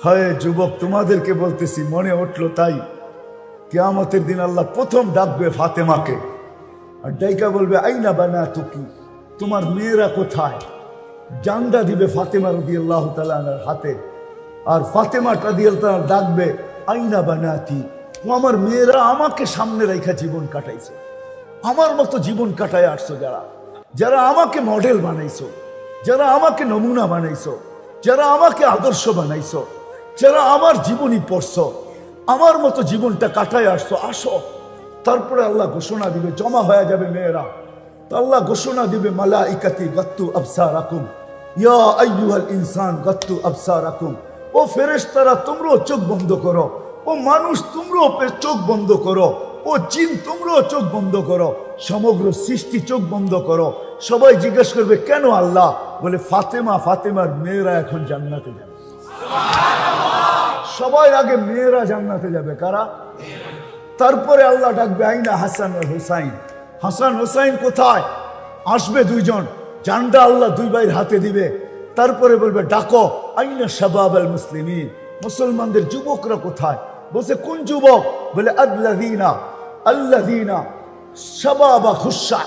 হায় যুবক, তোমাদেরকে বলতেছি, মনে উঠলো তাই। কিয়ামতের দিন আল্লাহ প্রথম ডাকবে ফাতেমাকে, আর ডাইকা বলবে আইনা বানাতুকি, তোমার মেয়েরা কোথায়? জান্ডা দিবে ফাতেমা রাদিয়াল্লাহু তাআলা আনহার হাতে, আর ফাতেমা রাদিয়াল্লাহু তাআলা ডাকবে আইনা বানাতি, আমার মেয়েরা আমাকে সামনে রেখা জীবন কাটাইছে, আমার মতো জীবন কাটায় আসছো, যারা যারা আমাকে মডেল বানাইছো, যারা আমাকে নমুনা বানাইছো, যারা আমাকে আদর্শ বানাইছো, যারা আমার জীবনী পড়ছো, আমার মতো জীবনটা কাটায় আসছো, আসো। তারপরে আল্লাহ ঘোষণা দিবে, জমা হয়ে যাবে মেয়েরা। তো আল্লাহ ঘোষণা দিবে মালাইকাতি গাত্তু আবসারাকুম ইয়া আইয়ুহাল ইনসান গাত্তু আবসারাকুম, ও ফেরেশতারা তোমরাও চোখ বন্ধ করো, ও মানুষ তোমরাও চোখ বন্ধ করো, ও জিন তোমরাও চোখ বন্ধ করো, সমগ্র সৃষ্টি চোখ বন্ধ করো। সবাই জিজ্ঞেস করবে কেন আল্লাহ? বলে ফাতেমার মেয়েরা এখন জান্নাতে যাবে। সবাই আগে মেয়েরা জান্নাতে যাবে, কারা? তারপরে আল্লাহ ডাকবে আইনা হাসান আর হুসাইন, হাসান হুসাইন কোথায়? আসবে দুইজন, জান্ডা আল্লাহ দুই ভাইয়ের হাতে দিবে। তারপরে বলবে ডাকো আইনা শাবাব আল মুসলিমিন, মুসলমানদের যুবকরা কোথায়? বলছে কোন যুবক? বলে আল্লাযীনা শাবাবা খুশা,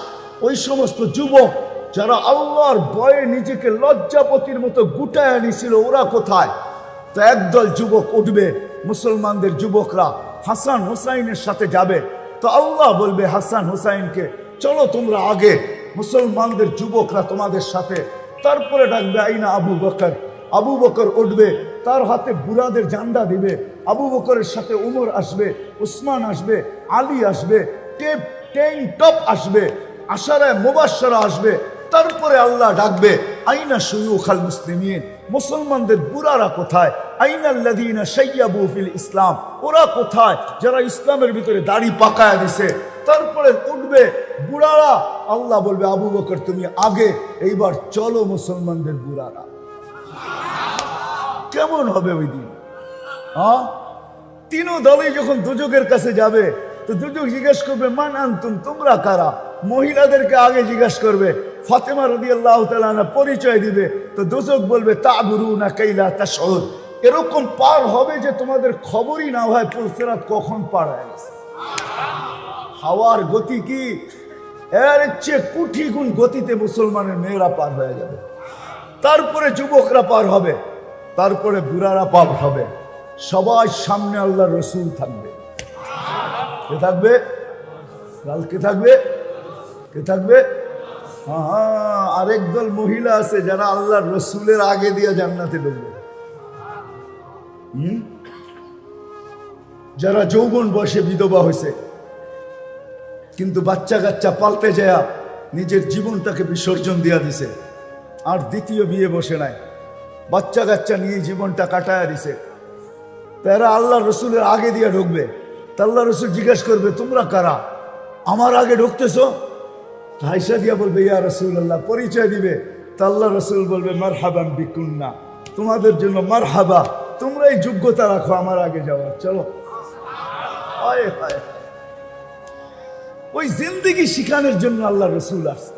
ওই সমস্ত যুবক যারা আল্লাহর ভয়ে নিজেকে লজ্জাপতির মতো গুটায় নিছিল, ওরা কোথায়? তো একদল যুবক উঠবে, মুসলমানদের যুবকরা হাসান হুসাইনের সাথে যাবে। তো আল্লাহ বলবে হাসান হুসাইনকে চলো তোমরা আগে, মুসলমানদের যুবকরা তোমাদের সাথে। তারপরে ডাকবে আইনা আবু বকর উঠবে, তার হাতে বুড়াদের জান্ডা দিবে। আবু বকরের সাথে উমর আসবে, উসমান আসবে, আলী আসবে, টপ আসবে, আশারায়ে মুবাশশারা আসবে। তারপরে আল্লাহ ডাকবে আইনা শুয়ুখাল মুসলিমিন, মুসলমানদের বুড়ারা কোথায়? আইনাল্লাযীনা শাইয়াবু ফিল ইসলাম, ওরা কোথায় যারা ইসলামের ভিতরে দাড়ি পাকায়া দিছে? তারপরে উঠবে বুড়ারা, আল্লাহ বলবে আবু বকর তুমি আগে, এইবার চলো মুসলমানদের বুড়ারা। কেমন হবে ওই দিন? তিনও দলই যখন দুজকের কাছে যাবে, তো দুজক জিজ্ঞেস করবে মান আনতুম, তোমরা কারা? মহিলাদেরকে আগে জিজ্ঞেস করবে, ফাতেমা রাদিয়াল্লাহু তাআলা আনহা পরিচয় দিবে। তো দুজক বলবে তাবুরুনা কাইলা তাশউর, এরকম পার হবে যে তোমাদের খবরই না হয় পুলসিরাত কখন পার হয়ে গেছে। হাওয়ার গতি কি, এর চেয়ে কোটি গুণ গতিতে মুসলমানের মেয়েরা পার হয়ে যাবে। তারপরে যুবকরা পার হবে, তারপরে বুড়ারা পার হবে। সবার সামনে আল্লাহর রসুল থাকবে। কে থাকবে? কালকে থাকবে, কে থাকবে? আরেক দল মহিলা আছে যারা আল্লাহর রসুলের আগে দিয়ে জান্নাতে ঢুকবে। যারা যৌবন বয়সে বিধবা হয়েছে, কিন্তু বাচ্চা কাচ্চা পালতে যায় নিজের জীবনটাকে বিসর্জন দিয়া দিছে, আর দ্বিতীয় বিয়ে বসে নাই, বাচ্চা কাচ্চা নিয়ে জীবনটা কাটায় দিছে। তারা আল্লাহ রসুলের আগে দিয়ে ঢুকবে। তা আল্লাহ রসুল জিজ্ঞেস করবে তোমরা কারা, আমার আগে ঢুকতেছো? হাইসা দিয়া বলবে ইয়া রাসূলুল্লাহ, পরিচয় দিবে। তা আল্লাহ রসুল বলবে মারহাবান বিকুন্না, তোমাদের জন্য মারহাবা, তোমরাই যোগ্যতা রাখো আমার আগে যাওয়ার, চলো। ওই জিন্দেগি শিখানোর জন্য আল্লাহ রসুল আসছে,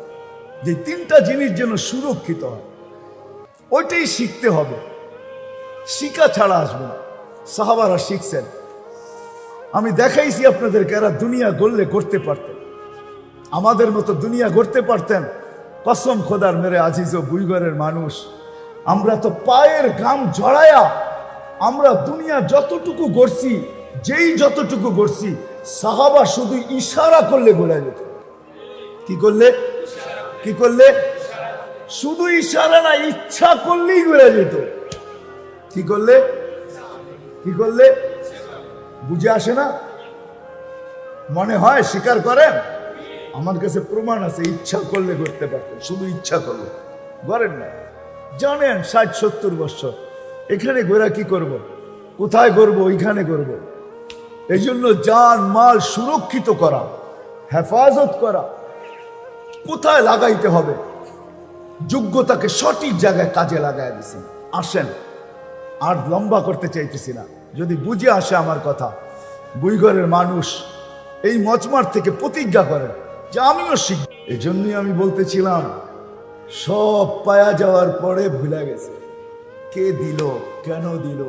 যে তিনটা জিনিস যেন সুরক্ষিত হয়, ওইটাই শিখতে হবে, শিখা ছাড়া আসবে না। সাহাবারা শিখছেন, আমি দেখাইছি আপনাদেরকে, এরা দুনিয়া গড়লে করতে পারতেন, আমাদের মতো দুনিয়া গড়তে পারতেন। কসম খোদার মেরে আজিজ ও বুইগরের মানুষ, আমরা তো পায়ের ঘাম ঝরায়া আমরা দুনিয়া যতটুকু গড়ছি, যেই যতটুকু গড়ছি, সাহাবা শুধু ইশারা করলে গড়া যেত। কি করলে? কি করলে? শুধু ইশারা না, ইচ্ছা করলেই গড়া যেত। কি করলে? কি করলে? বুঝে আসে না? মনে হয় স্বীকার করেন? আমার কাছে প্রমাণ আছে, ইচ্ছা করলে করতে পারতেন, শুধু ইচ্ছা করলে করেন না। জানেন 60-70 বছর এখানে ঘোরা কি করব, কোথায় করব, ওইখানে করব। এই জন্য জান মাল সুরক্ষিত করা, হেফাজত করা, কোথায় লাগাইতে হবে, যোগ্যতাকে সঠিক জায়গায় কাজে লাগাই দিছেন। আসেন, আর লম্বা করতে চাইতেছি না, যদি বুঝে আসে আমার কথা, বুইগরের মানুষ এই মজমার থেকে প্রতিজ্ঞা করেন যে আমিও শিখব। এই জন্যই আমি বলতেছিলাম, সব পায়া যাওয়ার পরে ভুলে গেছে কে দিল, কেন দিল,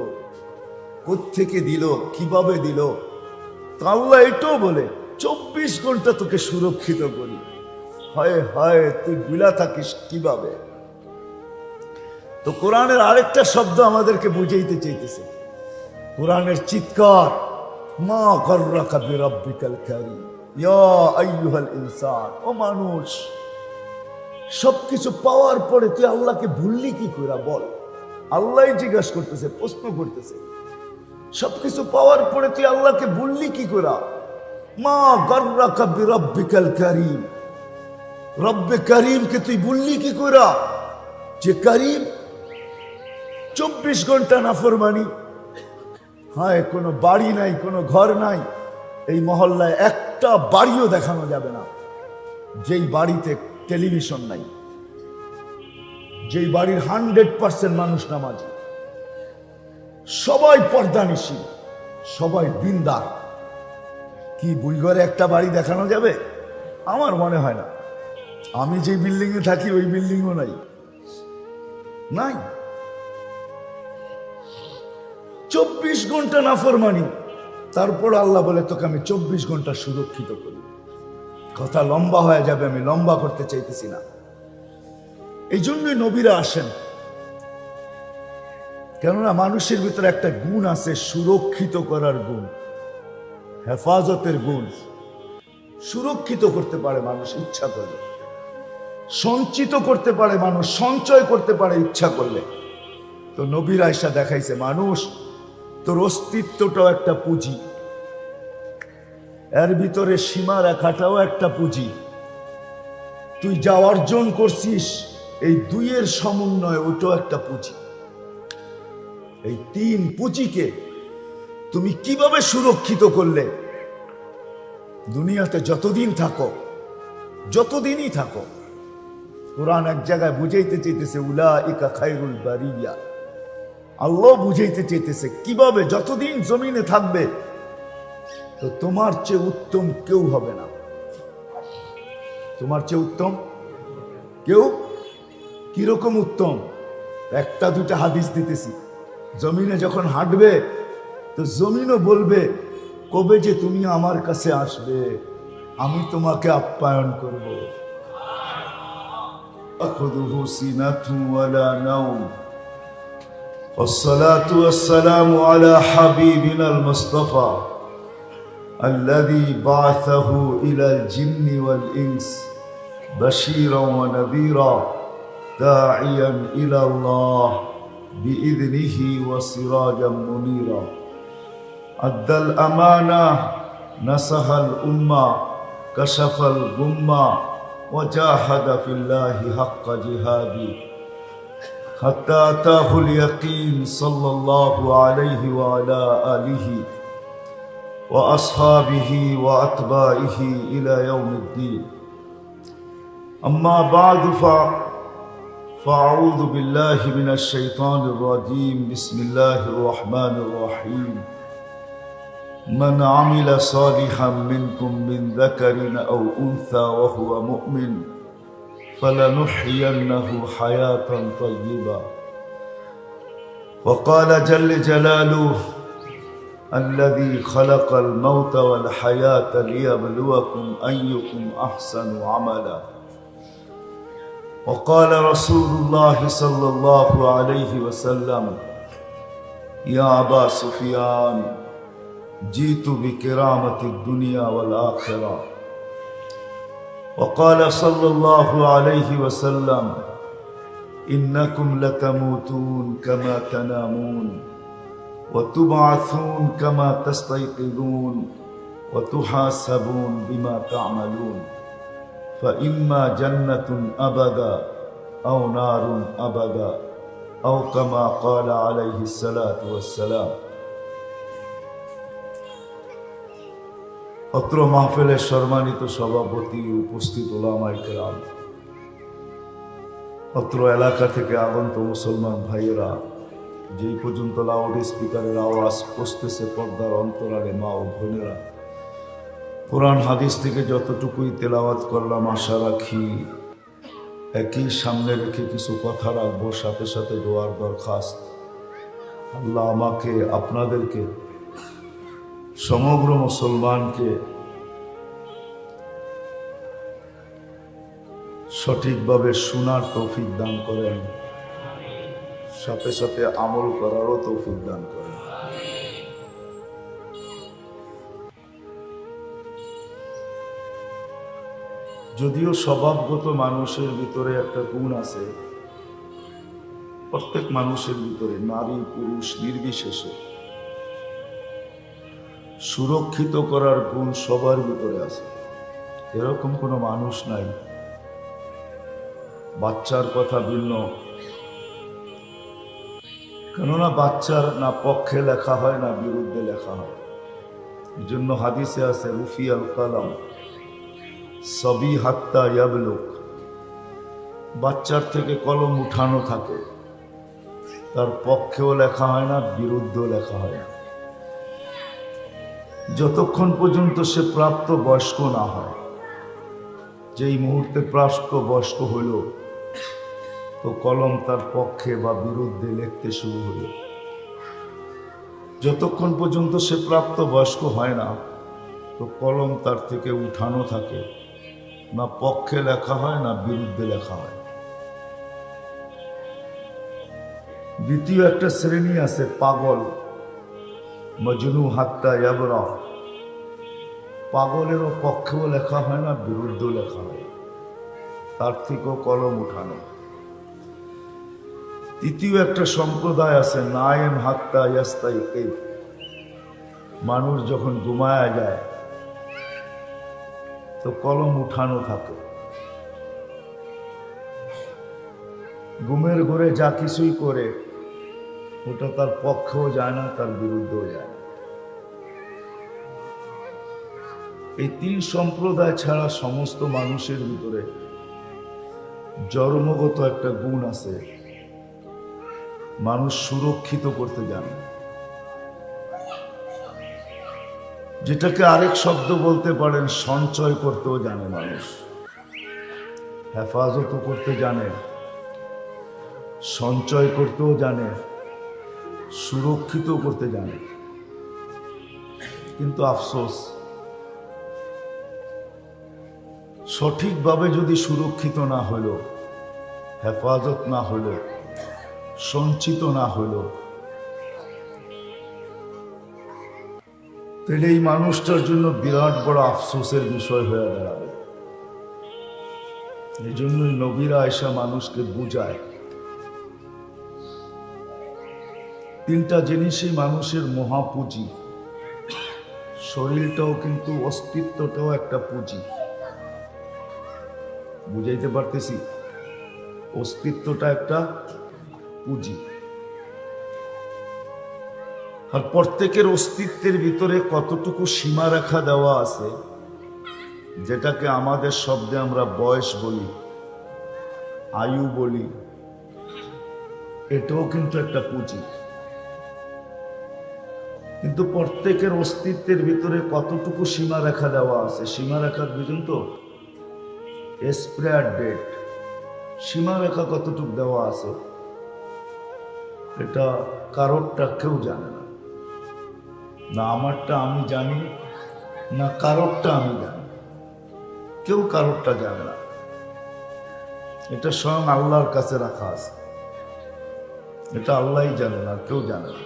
কোত্থেকে দিল, কিভাবে দিল। তো আল্লাহ এটাও বলে 24 ঘন্টা তোকে সুরক্ষিত করি। হায় হায়, তুই বিলা থাকিস কিভাবে। তো কোরআনের আরেকটা শব্দ আমাদেরকে বুঝাইতে চাইতেছে, কোরআনের চিৎকার, মা গররাকা বিরাব্বিকাল কারীম ইয়া আইয়ুহাল ইনসান। ও মানুষ, সবকিছু পাওয়ার পরে তুই আল্লাহকে ভুললি কি করে বল। আল্লাহ জিজ্ঞাসা করতেছে, প্রশ্ন করতেছে, সবকিছু পাওয়ার পরে তুই আল্লাহকে ভুললি কি করে। মা গররাকা বিরাব্বিকাল কারীম, রব্বে কারীমকে তুই ভুললি কি করে, যে কারীম। 24 ঘন্টা নাফরমানি। হ্যাঁ, কোনো বাড়ি নাই, কোনো ঘর নাই, এই মহল্লায় একটা বাড়িও দেখানো যাবে না যেই বাড়িতে টেলিভিশন নাই, যেই বাড়ির 100% মানুষ নামাজি, সবাই পর্দানিশী, সবাই দিনদার। কি বুইঘরে একটা বাড়ি দেখানো যাবে? আমার মনে হয় না। আমি যে বিল্ডিং এ থাকি ওই বিল্ডিংও নাই। 24 ঘন্টা নাফরমানি, তারপর আল্লাহ বলে তোকে আমি 24 ঘন্টা সুরক্ষিত করি। কথা লম্বা হয়ে যাবে, আমি লম্বা করতে চাইতেছি না। এই জন্যই নবীরা আসেন, কেননা মানুষের ভিতরে একটা গুণ আছে, সুরক্ষিত করার গুণ, হেফাজতের গুণ। সুরক্ষিত করতে পারে মানুষ ইচ্ছা করলে, সঞ্চিত করতে পারে মানুষ, সঞ্চয় করতে পারে ইচ্ছা করলে। তো নবীর আয়েশা দেখাইছে, মানুষ তোর অস্তিত্বটাও একটা পুঁজি, এর ভিতরে সীমা রেখাটাও একটা পুঁজি। তুই যা অর্জন করছিস এই দুইয়ের সমন্বয়, ওটাও একটা পুঁজি। এই 3 পুঁজিকে তুমি কিভাবে সুরক্ষিত করলে, দুনিয়াতে যতদিন থাকো, যতদিনই থাকো। কোরআন এক জায়গায় বুঝাইতে চাইতেছে উলাইকা খায়রুল বারিয়া। আল্লাহ বুঝাইতে চাইতেছে কিভাবে যতদিন জমিনে থাকবে, তো তোমার চেয়ে উত্তম কেউ হবে না। তোমার চেয়ে উত্তম কেউ। কিরকম উত্তম? একটা দুটা হাদিস দিতেছি। জমিনে যখন হাঁটবে তো জমিনও বলবে, কবে যে তুমি আমার কাছে আসবে, আমি তোমাকে আপ্যায়ন করব। আখুযুহু সিনাতুন ওয়ালা নাওম। والصلاة والسلام على حبيبنا المصطفى الذي بعثه إلى الجن والإنس بشيرا ونذيرا داعيا إلى الله بإذنه وسراجا منيرا أدى الأمانة نصح الأمة كشف الغمة وجاهد في الله حق جهاده حتى أتاه اليقين صلى الله عليه وعلى آله وأصحابه وأتباعه إلى يوم الدين. أما بعد فأعوذ بالله من الشيطان الرجيم. بسم الله الرحمن الرحيم. من عمل صالحا منكم من ذكر أو أنثى وهو مؤمن فلنحيينه حياة طيبة. وقال جل جلاله الذي خلق الموت والحياة ليبلوكم أيكم أحسن عملا. وقال رسول الله صلى الله عليه وسلم يا أبا سفيان جئت بكرامة الدنيا والآخرة. وقال صلى الله عليه وسلم إنكم لتموتون كما تنامون وتبعثون كما تستيقظون وتحاسبون بما تعملون فإما جنة أبدا أو نار أبدا أو كما قال عليه الصلاة والسلام. অত্র মাহফিলের সম্মানিত সভাপতি, উপস্থিত ওলামায়ে কেরাম, অত্র এলাকা থেকে আগত মুসলমান ভাইয়েরা, যেই পর্যন্ত লাউড স্পিকারের আওয়াজ পৌঁছতেছে পর্দার অন্তরালে মা ও বোনেরা, কোরআন হাদিস থেকে যতটুকুই তেলাওয়াত করলাম, আশা রাখি একই সামনে রেখে কিছু কথা রাখবো, সাথে সাথে দোয়ার দরখাস্ত। আল্লাহ আমাকে, আপনাদেরকে, সমগ্র মুসলমানকে সঠিকভাবে শোনার তৌফিক দান করেন, সাথে সাথে আমল করারও তৌফিক দান করেন। যদিও স্বভাবগত মানুষের ভিতরে একটা গুণ আছে, প্রত্যেক মানুষের ভিতরে, নারী পুরুষ নির্বিশেষে, সুরক্ষিত করার গুণ সবার ভিতরে আছে। এরকম কোনো মানুষ নাই। বাচ্চার কথা ভিন্ন, কেননা বাচ্চার না পক্ষে লেখা হয় না বিরুদ্ধে লেখা হয়। এই জন্য হাদিসে আছে রুফি আল কালাম সবই হাত্তা ইয়াবলুক, বাচ্চার থেকে কলম উঠানো থাকে, তার পক্ষেও লেখা হয় না বিরুদ্ধেও লেখা হয় না, যতক্ষণ পর্যন্ত সে প্রাপ্ত বয়স্ক না হয়। যেই মুহূর্তে প্রাপ্ত বয়স্ক হইল তো কলম তার পক্ষে বা বিরুদ্ধে লিখতে শুরু হইল। যতক্ষণ পর্যন্ত সে প্রাপ্ত বয়স্ক হয় না তো কলম তার থেকে উঠানো থাকে, না পক্ষে লেখা হয় না বিরুদ্ধে লেখা হয়। দ্বিতীয় একটা শ্রেণী আছে পাগল, মজনু হাত্তা ইয়াবরা, পাগলেরও পক্ষেও লেখা হয় না বিরুদ্ধেও লেখা হয়, তার থেকেও কলম উঠানো। তৃতীয় একটা সম্প্রদায় আছে নায়েম হাত্তা ইয়াস্তাইকিজ, মানুষ যখন ঘুমায়া যায় তো কলম উঠানো থাকে। ঘুমের ঘরে যা কিছুই করে ওটা তার পক্ষেও যায় না, তার বিরুদ্ধেও যায় না। এই তিন সম্প্রদায় ছাড়া সমস্ত মানুষের ভিতরে জন্মগত একটা গুণ আছে, মানুষ সুরক্ষিত করতে জানে, যেটাকে আরেক শব্দ বলতে পারেন সঞ্চয় করতেও জানে। মানুষ হেফাজত করতে জানে, সঞ্চয় করতেও জানে, সুরক্ষিত করতে জানে। কিন্তু আফসোস, সঠিকভাবে যদি সুরক্ষিত না হইল, হেফাজত না হইল, সঞ্চিত না হইল, তাহলে এই মানুষটার জন্য বিরাট বড় আফসোসের বিষয় হয়ে দাঁড়াবে। এই জন্যই নবীরা এসা মানুষকে বুঝায় তিনটা জিনিসই মানুষের মহাপুঁজি। শরীরটাও কিন্তু, অস্তিত্বটাও একটা পুঁজি। বুঝাইতে পারতেছি? অস্তিত্বটা একটা পুঁজি। আর প্রত্যেকের অস্তিত্বের ভিতরে কতটুকু সীমারেখা দেওয়া আছে, যেটাকে আমাদের শব্দে আমরা বয়স বলি, আয়ু বলি, এটাও কিন্তু একটা পুঁজি। কিন্তু প্রত্যেকের অস্তিত্বের ভিতরে কতটুকু সীমারেখা দেওয়া আছে, সীমারেখার বুঝুন তো, এক্সপায়ার ডেট, সীমারেখা কতটুকু দেওয়া আছে এটা কারোরটা কেউ জানে না। না আমারটা আমি জানি, না কারোরটা আমি জানি, কেউ কারোরটা জানে না। এটা স্বয়ং আল্লাহর কাছে রাখা আছে, এটা আল্লাহই জানেন, আর কেউ জানে না।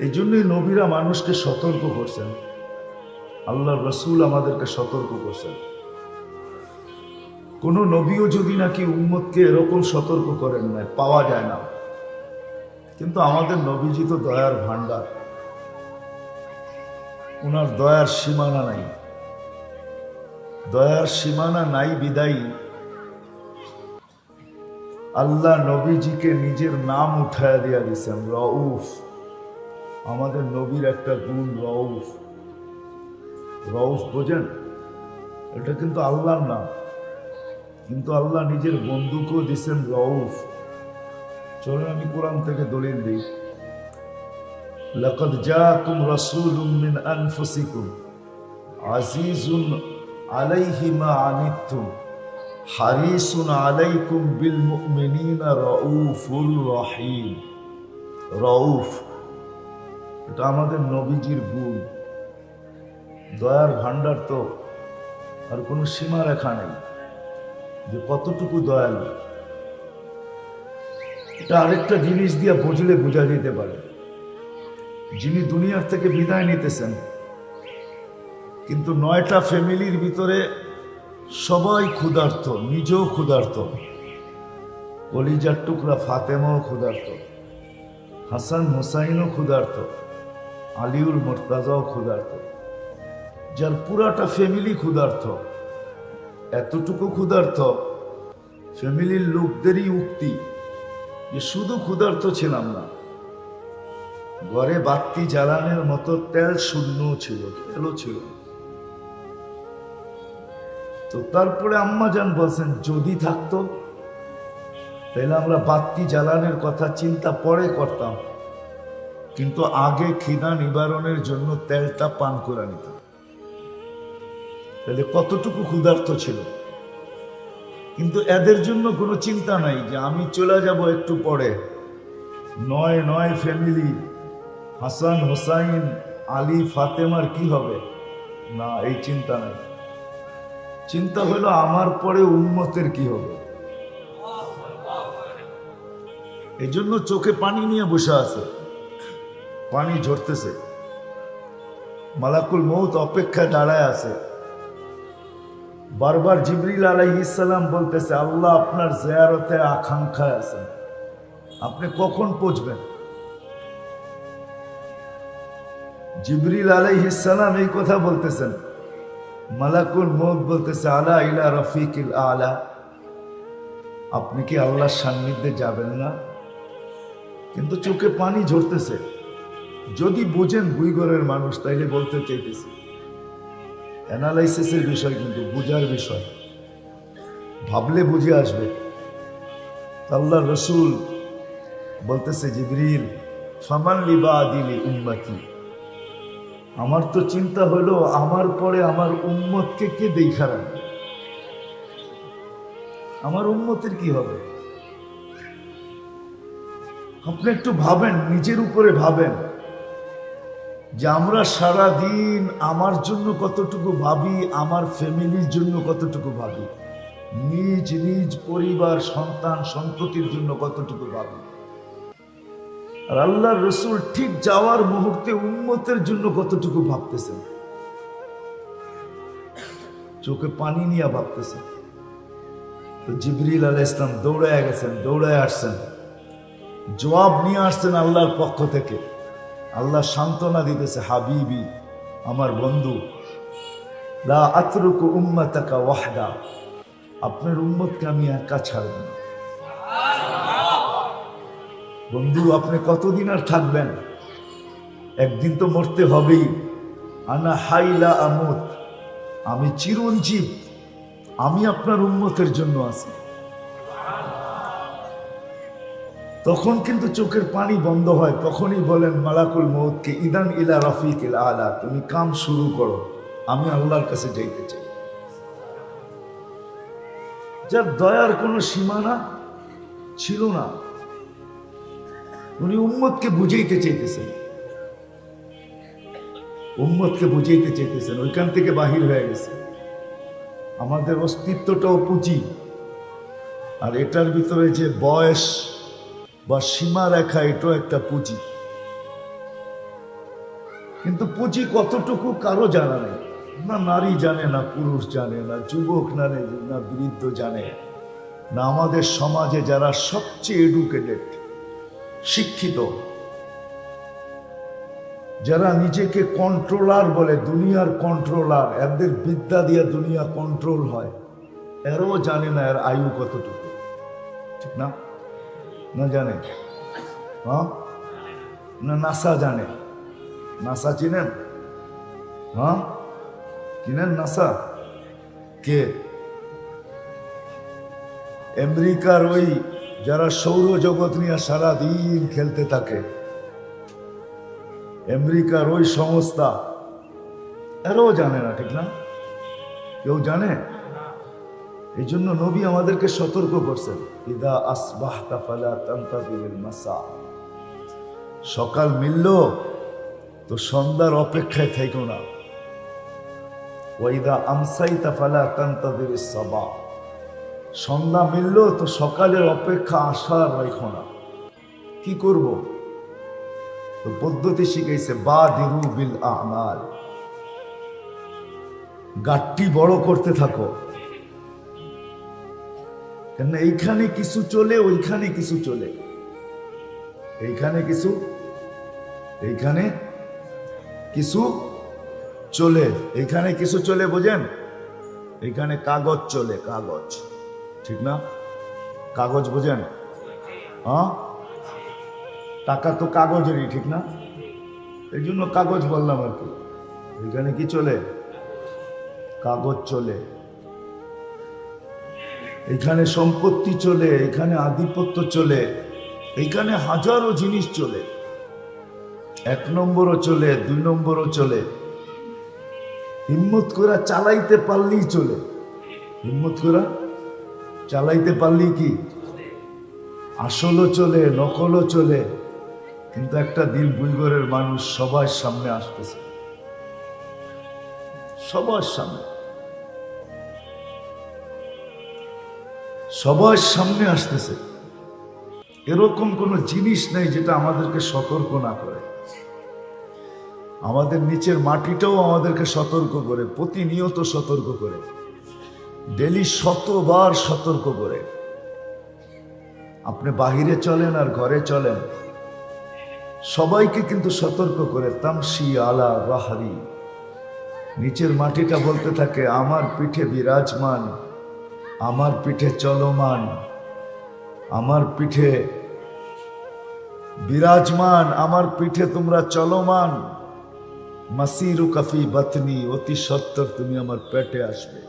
এই জন্যই নবীরা মানুষকে সতর্ক করছেন, আল্লাহর রসুল আমাদেরকে সতর্ক করছেন। কোন নবীও যদি নাকি উম্মতকে এরকম সতর্ক করেন না, পাওয়া যায় না। কিন্তু আমাদের নবীজি তো দয়ার ভান্ডার, ওনার দয়ার সীমানা নাই। দয়ার সীমানা নাই বিদায়ী আল্লাহ নবীজিকে নিজের নাম উঠায়া দিয়া দিয়েছেন রউফ। আমাদের নবীর একটা গুণ রউফ। রউফ বোঝেন? এটা কিন্তু আল্লাহর নাম, কিন্তু আল্লাহ নিজের বন্ধুকেও দিয়েছেন রউফ। চলুন আমি কোরআন থেকে দলিল দিই। লাকাদ জাআকুম রাসূলুম মিন আনফুসিকুম আজিজুন আলাইহি মা আনিতুম হারিসুন আলাইকুম বিল মুমিনিনা রাউফুর রহিম। রউফ, এটা আমাদের নবীজির গুণ। দয়ার ভান্ডার তো আর কোনো সীমা রেখা নেই যে কতটুকু দয়ালু। এটা আরেকটা জিনিস দিয়ে বুঝলে বোঝা যেতে পারে। যিনি দুনিয়ার থেকে বিদায় নিতেছেন, কিন্তু 9টা ফ্যামিলির ভিতরে সবাই ক্ষুধার্ত, নিজেও ক্ষুধার্ত, কলিজার টুকরা ফাতেমাও ক্ষুধার্ত, হাসান হোসাইনও ক্ষুধার্ত, আলিউল মুর্তাজাও ক্ষুধার্ত, যার পুরাটা ফ্যামিলি ক্ষুধার্ত। এতটুকু ক্ষুধার্ত, ফ্যামিলির লোকদেরই উক্তি যে শুধু ক্ষুধার্ত ছিলাম না, ঘরে বাতি জ্বালানোর মতো তেল শূন্য ছিল, তেলও ছিল। তো তারপরে আম্মা জান বলছেন যদি থাকতো তাহলে আমরা বাতি জ্বালানোর কথা চিন্তা পরে করতাম, কিন্তু আগে খিদা নিবারণের জন্য তেলটা পান করে নিতাম। তাহলে কতটুকু ক্ষুধার্ত ছিল। কিন্তু এদের জন্য কোনো চিন্তা নাই যে আমি চলে যাব একটু পরে, 9 ফ্যামিলি, হাসান হোসাইন আলী ফাতেমার কি হবে, না এই চিন্তা নাই। চিন্তা হলো আমার পরে উম্মতের কি হবে। এই জন্য চোখে পানি নিয়ে বসে আছে, পানি ঝরতেছে, মালাকুল মউত অপেক্ষায় দাঁড়ায় আছে। বারবার জিবরিল আলাইহিস সালাম বলতেছে আল্লাহ আপনার জিয়ারতে আকাঙ্ক্ষায় আছেন, আপনি কখন পৌঁছবেন। জিবরিল আলাইহিস সালাম এই কথা বলতেছেন, মালাকুল মউত বলতেছে আলা ইলা রফিকিল আলা, আপনি কি আল্লাহর সান্নিধ্যে যাবেন না। কিন্তু চোখে পানি ঝরতেছে। যদি বুঝেন বুইগরের মানুষ তাইলে বলতে চাইতেছে, অ্যানালাইসিসের বিষয়, কিন্তু বুঝার বিষয়, ভাবলে বুঝে আসবে। আল্লাহ রসুল বলতেছে জিবরিল ফামান লিবাদিলি উম্মতি, আমার তো চিন্তা হলো আমার পরে আমার উম্মতকে কে দেখা রাখবে, আমার উম্মতের কি হবে। আপনি একটু ভাবেন, নিজের উপরে ভাবেন যে আমরা সারা দিন আমার জন্য কতটুকু ভাবি, আমার ফ্যামিলির জন্য কতটুকু ভাবি, নিজ নিজ পরিবার সন্তান সন্ততির জন্য কতটুকু ভাবি। আর আল্লাহর রসুল ঠিক যাওয়ার মুহূর্তে উম্মতের জন্য কতটুকু ভাবতেছেন, চোখে পানি নিয়ে ভাবতেছেন। তো জিবরিল আলাইহিস সালাম দৌড়ায় গেছেন, দৌড়ায় আসছেন, জবাব নিয়ে আসছেন আল্লাহর পক্ষ থেকে। আল্লাহ সান্ত্বনা দিতেছে, হাবিবি আমার বন্ধু, লা আতরুকু উম্মাতাকা ওয়াহদা, আপনার উম্মতকে আমি একা ছাড়ব না। বন্ধু আপনি কতদিন আর থাকবেন, একদিন তো মরতে হবেই। আনা হাইলা আমুত, আমি চিরঞ্জীব, আমি আপনার উম্মতের জন্য আছি। তখন কিন্তু চোখের পানি বন্ধ হয়, তখনই বলেন মালাকুল মউতকে ইদান ইলা রফিকিল আলা, তুমি কাম শুরু করো, আমি আল্লাহর কাছে যাইতে চাই। যার দয়ার কোনো সীমানা ছিল না, উনি উম্মতকে বুঝাইতে চাইতেছেন, উম্মতকে বুঝাইতে চাইতেছেন, ওইখান থেকে বাহির হয়ে গেছে। আমাদের অস্তিত্বটাও পুঁজি, আর এটার ভিতরে যে বয়স বা সীমা রেখা, এটাও একটা পুঁজি। কিন্তু পুঁজি কতটুকু কারো জানা নেই, না নারী জানে, না পুরুষ জানে, না যুবক জানে, না বৃদ্ধ জানে, না আমাদের সমাজে যারা সবচেয়ে এডুকেটেড শিক্ষিত, যারা নিজেকে কন্ট্রোলার বলে, দুনিয়ার কন্ট্রোলার, এদের বিদ্যা দিয়ে দুনিয়া কন্ট্রোল হয়, এরও জানে না এর আয়ু কতটুকু, ঠিক না? না জানে? হ্যাঁ, না নাসা জানে? নাসা চিনেন? হ্যাঁ চিনেন নাসা? কে? আমেরিকার ওই যারা সৌরজগৎ নিয়ে সারাদিন খেলতে থাকে, আমেরিকার ওই সংস্থা, এরাও জানে না, ঠিক না? কেউ জানে? এই জন্য নবী আমাদেরকে সতর্ক করছেন, ইদা আসবাহতা ফালা তানতাযিরিল মাসা, সকাল মিলল তো সন্ধ্যার অপেক্ষায় থেকো না। ওয়াইদা আমসাইতা ফালা তানতাযিরিস সাবা, সন্ধ্যা মিলল তো সকালের অপেক্ষা আশার রেখো না। কি করব? তো পদ্ধতি শিখাইছে বাদিরু বিল আমাল, গাট্টি বড় করতে থাকো। কেন এইখানে কিছু চলে, ওইখানে কিছু চলে, এইখানে কিছু, এইখানে কিছু চলে, এইখানে কিছু চলে, বোঝেন? এইখানে কাগজ চলে, কাগজ, ঠিক না? কাগজ বোঝেন? হ্যাঁ, টাকা তো কাগজেরই, ঠিক না? এই জন্য কাগজ বললাম আর কি। এখানে কি চলে? কাগজ চলে। এখানে সম্পত্তি চলে, এখানে আধিপত্য চলে, এখানে হাজারো জিনিস চলে। 1 নম্বরও চলে, 2 নম্বরও চলে। হিম্মত করে চালাইতে পারলেই চলে। হিম্মত করে চালাইতে পারলেই কি আসলও চলে, নকলও চলে। কিন্তু একটা দিন বুইগরের মানুষ সবার সামনে আসতেছে, সবার সামনে, সবার সামনে আসতেছে। এরকম কোনো জিনিস নেই যেটা আমাদেরকে সতর্ক না করে। আমাদের নিচের মাটিটাও আমাদেরকে সতর্ক করে, প্রতিনিয়ত সতর্ক করে, ডেলি 100বার সতর্ক করে। আপনি বাহিরে চলেন আর ঘরে চলেন, সবাইকে কিন্তু সতর্ক করে। তামশি আলা বাহারি, নিচের মাটিটা বলতে থাকে আমার পিঠে বিরাজমান, আমার পিঠে চলমান, আমার পিঠে বিরাজমান, আমার পিঠে তোমরা চলমান। মাসিরু কাফি বাতনি, অতি সত্তর তুমি আমার পেটে আসবে।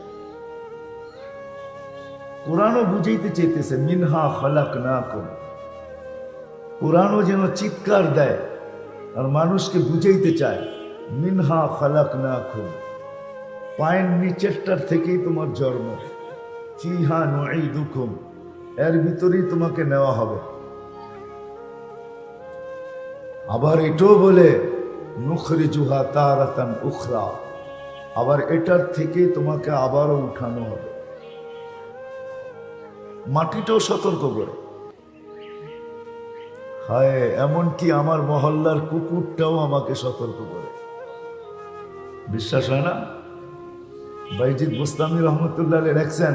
কোরআনও বুঝাইতে চাইতেছে মিনহা খালাকনাকুম। কোরআনও যেন চিৎকার দেয় আর মানুষকে বুঝাইতে চায় মিনহা খালাকনাকুম, পায়ের নিচেরটার থেকেই তোমার জন্ম। ফিহা নুঈদুকুম, এর ভিতরেই তোমাকে নেওয়া হবে। আবার এটাও বলে নুখরিজুহা তারাতান উখরা, আবার এটার থেকেই তোমাকে আবারও উঠানো হবে। মাটিটাও সতর্ক করে। হায়, এমনকি আমার মহল্লার কুকুরটাও আমাকে সতর্ক করে। বিশ্বাস হয় না? বাইজিদ বুস্তামি রহমতুল্লাহ লেখছেন,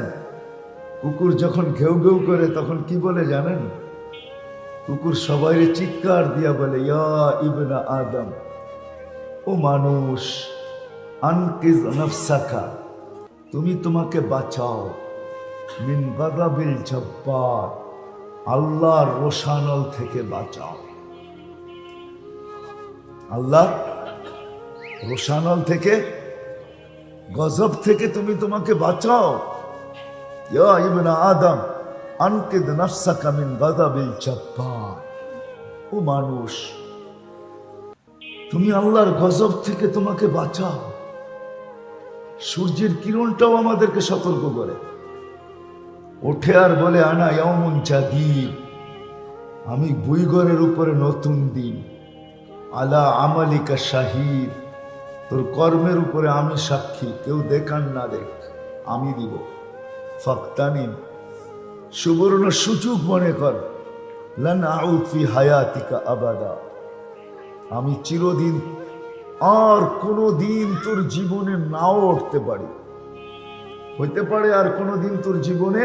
কুকুর যখন ঘেউ ঘেউ করে তখন কি বলে জানেন? কুকুর সবাই চিৎকার দিয়া বলে ইয়া ইবনা আদম, ও মানুষ, আনকিজ নফসাকা, তুমি তোমাকে বাঁচাও, মিন গাযাবিল জব্বার, আল্লাহর রোশানল থেকে বাঁচাও। আল্লাহর রোশানল থেকে, গজব থেকে তুমি তোমাকে বাঁচাও। ইয়া ইবনা আদম আনকিদ নাফসাকা মিন গাযাবিল জব্বার, ও মানুষ, তুমি আল্লাহর গজব থেকে তোমাকে বাঁচাও। সূর্যের কিরণটাও আমাদেরকে সতর্ক করে। ওঠে আর বলে আনা ইয়াউমুন জাদীদ, আমি বুইগরের উপরে নতুন দিন। আলা আমালিকা শাহিদ, তোর কর্মের উপরে আমি সাক্ষী, কেউ দেখান না দেখ, আমি দিব। ফাক্তানিম, সুবর্ণ সুযোগ মনে কর। লান আউদ ফি হায়াতিকা আবাদা, আমি চিরদিন আর কোনো দিন তোর জীবনে নাও উঠতে পারি। হইতে পারে আর কোনো দিন তোর জীবনে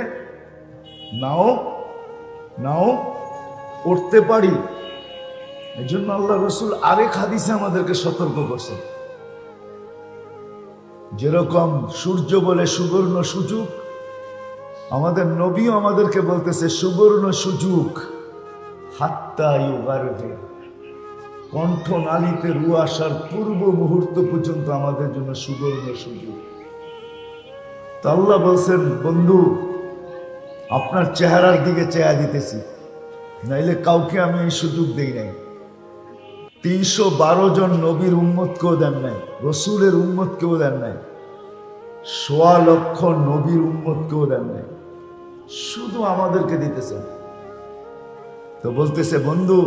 নাও উঠতে পারি। এই জন্য আল্লাহ রসুল আরেক হাদিসে আমাদেরকে সতর্ক করছেন। যেরকম সূর্য বলে সুবর্ণ সুযোগ, আমাদের নবীও আমাদেরকে বলতেছে সুবর্ণ সুযোগ। হাত্তা ইউগারবে, কণ্ঠনালীতে রু আসার পূর্ব মুহূর্ত পর্যন্ত আমাদের জন্য সুবর্ণ সুযোগ। তো আল্লাহ বলছেন, বন্ধু আপনার চেহারার দিকে চেয়া দিতেছি, নাইলে কাউকে আমি এই সুযোগ দেই নাই। 312 জন নবীর উম্মতকেও দেন নাই, রসুলের উম্মতকেও দেন নাই, 1.25 লক্ষ নবীর উম্মতকেও দেন নাই, শুধু আমাদেরকে দিতেছেন। তো বলতেছে, বন্ধু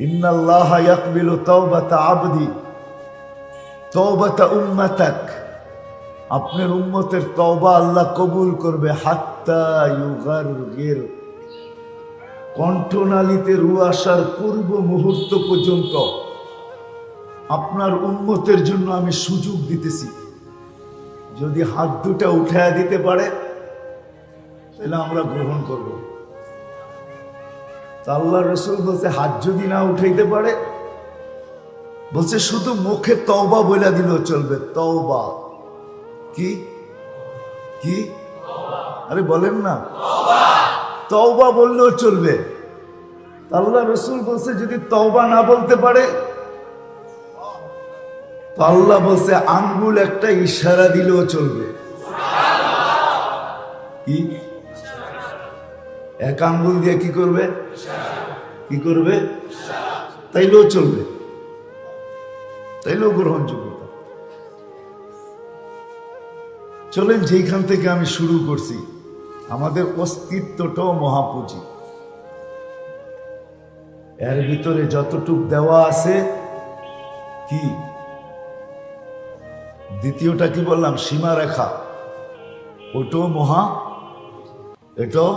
ইন্নাল্লাহা ইয়াকবিলু তাওবাতা আবদি তাওবাতা উম্মাতাক, আপনার উম্মতের তওবা আল্লাহ কবুল করবে হাত্তা ইউগারগির, কণ্ঠনালীতে রু আসার পূর্ব মুহূর্ত পর্যন্ত আপনার উম্মতের জন্য আমি সুযোগ দিতেছি। যদি হাত দুটা উঠায় দিতে পারে তাহলে আমরা গ্রহণ করব। আল্লাহ রসুল বলছে হাত যদি না উঠাইতে পারে, বলছে শুধু মুখে তওবা বলে দিলেও চলবে। তওবা কি কি? আরে বলেন না, তওবা বললেও চলবে। আল্লাহ রসুল বলছে যদি তওবা না বলতে পারে, তো আল্লাহ বলছে আঙ্গুল একটা ইশারা দিলেও চলবে। কি? এক আঙ্গুল দিয়ে কি করবে? কি করবে? তাইলেও চলবে, তাইলেও গ্রহণযোগ্য। চলেন যেখান থেকে আমি শুরু করছি, আমাদের অস্তিত্বটাও মহাপুঁজি। এর ভিতরে যতটুক দেওয়া আছে কি, দ্বিতীয়টা কি বললাম? সীমারেখা, ওটাও মহা, এটাও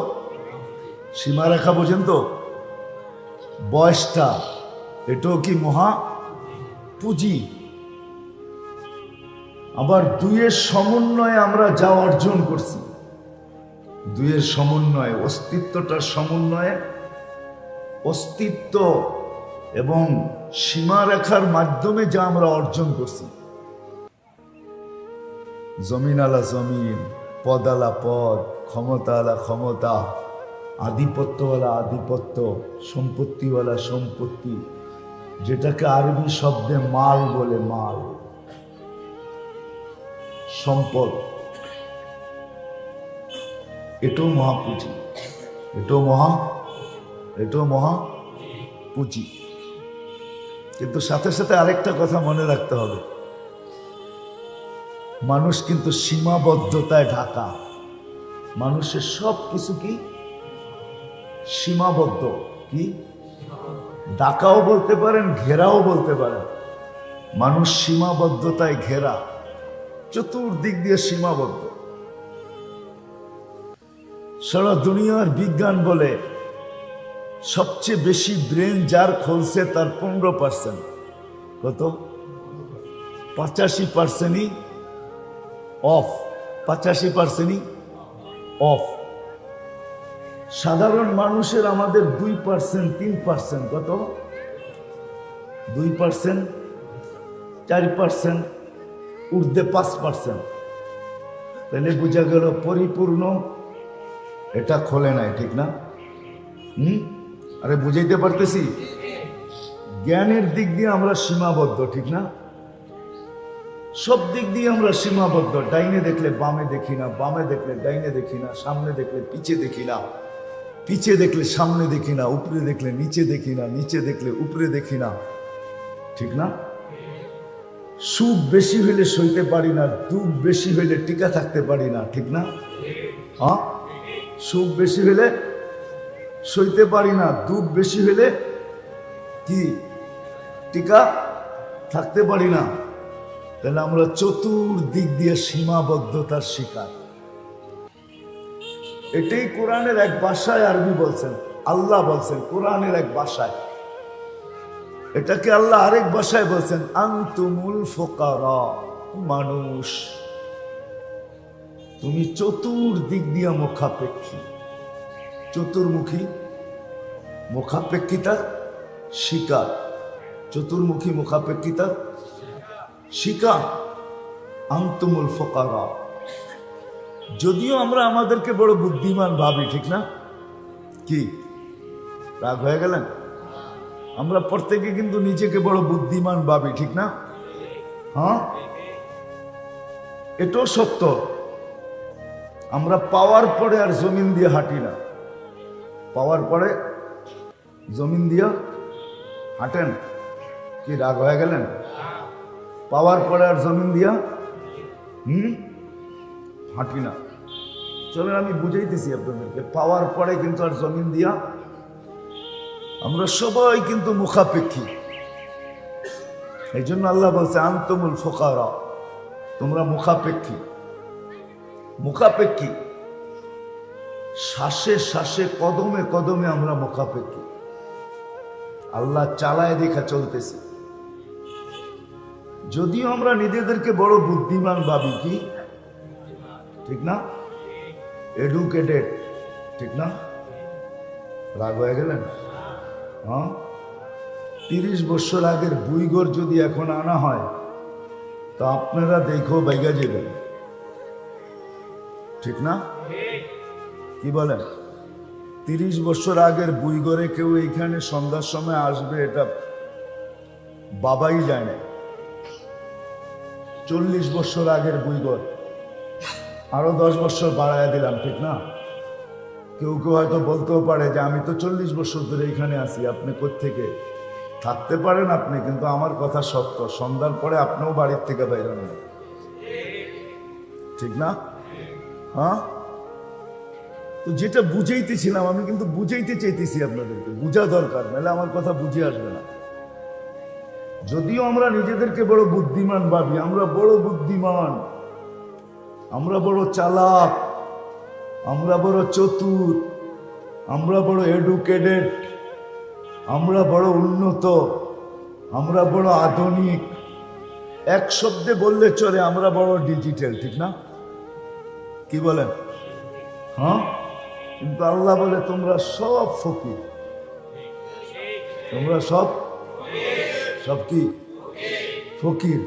সীমারেখা, বোঝেন তো? বয়সটা, এটাও কি মহা পুঁজি। আবার দুইয়ের সমন্বয়ে আমরা যা অর্জন করছি, দুইয়ের সমন্বয়ে, অস্তিত্বটার সমন্বয়ে, অস্তিত্ব এবং সীমারেখার মাধ্যমে যা আমরা অর্জন করছি, জমিন আলা জমিন, পদ আলা পদ, ক্ষমতা আলা ক্ষমতা, আধিপত্যওয়ালা আধিপত্য, সম্পত্তিওয়ালা সম্পত্তি, যেটাকে আরবি শব্দে মাল বলে, মাল, সম্পদ, এটাও মহাপুঁজি, এটাও মহা পুঁজি। কিন্তু সাথে সাথে আরেকটা কথা মনে রাখতে হবে, মানুষ কিন্তু সীমাবদ্ধতায় ঢাকা। মানুষের সব কিছু কি সীমাবদ্ধ, কি ঢাকাও বলতে পারেন, ঘেরাও বলতে পারেন। মানুষ সীমাবদ্ধতায় ঘেরা, চতুর্দিক দিয়ে সীমাবদ্ধ। সারা দুনিয়ার বিজ্ঞান বলে সবচেয়ে বেশি ব্রেন যার খুলছে তার 15%, কত? 85%ই অফ, 85%ই অফ। সাধারণ মানুষের আমাদের 2%, 3%, কত? 2%, 4%, ঊর্ধ্বে 5%। তাহলে বোঝা গেল পরিপূর্ণ এটা খোলে নাই, ঠিক না? আরে বুঝাইতে পারতেছি? জ্ঞানের দিক দিয়ে আমরা সীমাবদ্ধ, ঠিক না? সব দিক দিয়ে আমরা সীমাবদ্ধ। ডাইনে দেখলে বামে দেখি না, বামে দেখলে ডাইনে দেখি না, সামনে দেখলে পিছে দেখি না, পিছে দেখলে সামনে দেখি না, উপরে দেখলে নিচে দেখি না, নিচে দেখলে উপরে দেখি না, ঠিক না? সুখ বেশি হইলে সইতে পারি না, দুঃখ বেশি হইলে টিকা থাকতে পারি না, ঠিক না? হ্যাঁ, সুখ বেশি হইলে সইতে পারি না, দুঃখ বেশি হইলে কি টিকা থাকতে পারি না। তাহলে আমরা চতুর্দিক দিয়ে সীমাবদ্ধতার শিকার। এটাই কোরআনের এক ভাষায় আরবি বলছেন, আল্লাহ বলছেন কোরআনের এক ভাষায়। এটাকে আল্লাহ আরেক ভাষায় বলছেন আনতুমুল ফুকারা, মানুষ তুমি চতুর্দিক দিয়ে মুখাপেক্ষী, চতুর্মুখী, মুখাপেক্ষিতার শিকার, চতুর্মুখী মুখাপেক্ষিতার শিকার। আনতুমুল ফুকারা। যদিও আমরা আমাদেরকে বড় বুদ্ধিমান ভাবি, ঠিক না? কি রাগ হয়ে গেলেন? আমরা প্রত্যেকে কিন্তু নিজেকে বড় বুদ্ধিমান ভাবি, ঠিক না? হ্যাঁ, এটাও সত্য। আমরা পাওয়ার পরে আর জমিন দিয়ে হাঁটি না। পাওয়ার পরে জমিন দিয়ে হাঁটেন? কি রাগ হয়ে গেলেন? পাওয়ার পরে আর জমিন দিয়া হাঁটি না। চলেন আমি বুঝাইতেছি আপনাদেরকে, পাওয়ার পরে কিন্তু আর জমিন দিয়া আমরা সবাই কিন্তু মুখাপেক্ষী। এই জন্য আল্লাহ বলছে আনতুমুল ফুকারা, তোমরা মুখাপেক্ষী। মুখাপেক্ষী, শ্বাসে শ্বাসে কদমে কদমে আমরা মুখাপেক্ষী। আল্লাহ চালায় দেখা চলতেছে। যদিও আমরা নিজেদেরকে বড় বুদ্ধিমান ভাবি, কি ঠিক না? এডুকেটেড, ঠিক না? রাগ হয়ে গেলেন? হ্যাঁ, 30 বছর আগের বুইগর যদি এখন আনা হয় তো আপনারা দেখো বাইগা যাবেন, ঠিক না? কি বলেন? 30 বছর আগের বুইগরে কেউ এইখানে সন্ধ্যার সময় আসবে এটা বাবাই যায় না। 40 বছর আগের বুইগর, আরো 10 বছর বাড়ায় দিলাম, ঠিক না? কেউ কেউ হয়তো বলতেও পারে যে আমি তো 40 বছর ধরে এখানে আছি, আপনি কোত্থেকে? থাকতে পারেন আপনি, কিন্তু আমার কথা সত্য, সন্ধ্যার পরে আপনিও বাড়ির থেকে বাইরে নেন, ঠিক না? হ্যাঁ, তো যেটা বুঝাইতেছিলাম, আমি কিন্তু বুঝাইতে চাইতেছি আপনাদেরকে, বুঝা দরকার, নাহলে আমার কথা বুঝে আসবে না। যদিও আমরা নিজেদেরকে বড় বুদ্ধিমান ভাবি, আমরা বড় বুদ্ধিমান, আমরা বড় চালাক, আমরা বড় চতুর, আমরা বড় এডুকেটেড, আমরা বড় উন্নত, আমরা বড় আধুনিক, এক শব্দে বললে চলে আমরা বড় ডিজিটাল, ঠিক না? কি বলেন? হ্যাঁ, কিন্তু আল্লাহ বলে তোমরা সব ফকির, তোমরা সব সব কি ফকির।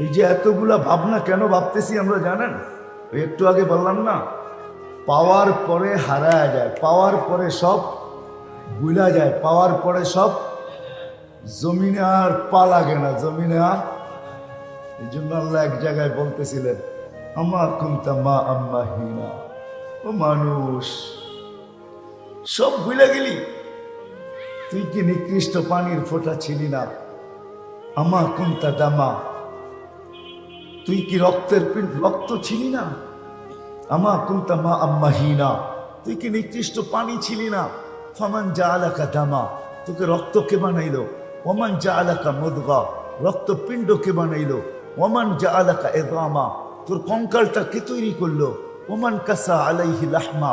এই যে এতগুলা ভাবনা কেন ভাবতেছি আমরা জানেন? ওই একটু আগে বললাম না, পাওয়ার পরে হারায় যায়, পাওয়ার পরে সব ভুলা যায়, পাওয়ার পরে সব জমিনে আর পা লাগে না, জমিনে আর। এই জন্য আল্লাহ এক জায়গায় বলতেছিলেন আমা কুনতা মা আম্মা হিনা, ও মানুষ সব ভুলে গেলি, তুই কি নিকৃষ্ট পানির ফোঁটা ছিলি না? আমা কুনতা দামা, তুই কি রক্তের রক্ত ছিলি না? আমা কুনতা মা আম্মা হিনা, তুই কি নিকৃষ্ট পানি ছিলি না? ফামান জাআলাকা দামা, তোকে রক্ত কে বানাইলো? ওমান জাআলাকা মুদগা, রক্তপিণ্ড কে বানাইলো? ওমান জাআলাকা ইযআমা, তোর কঙ্কালটা কে তৈরি করলো? ওমান কাসা আলাইহি লাহমা,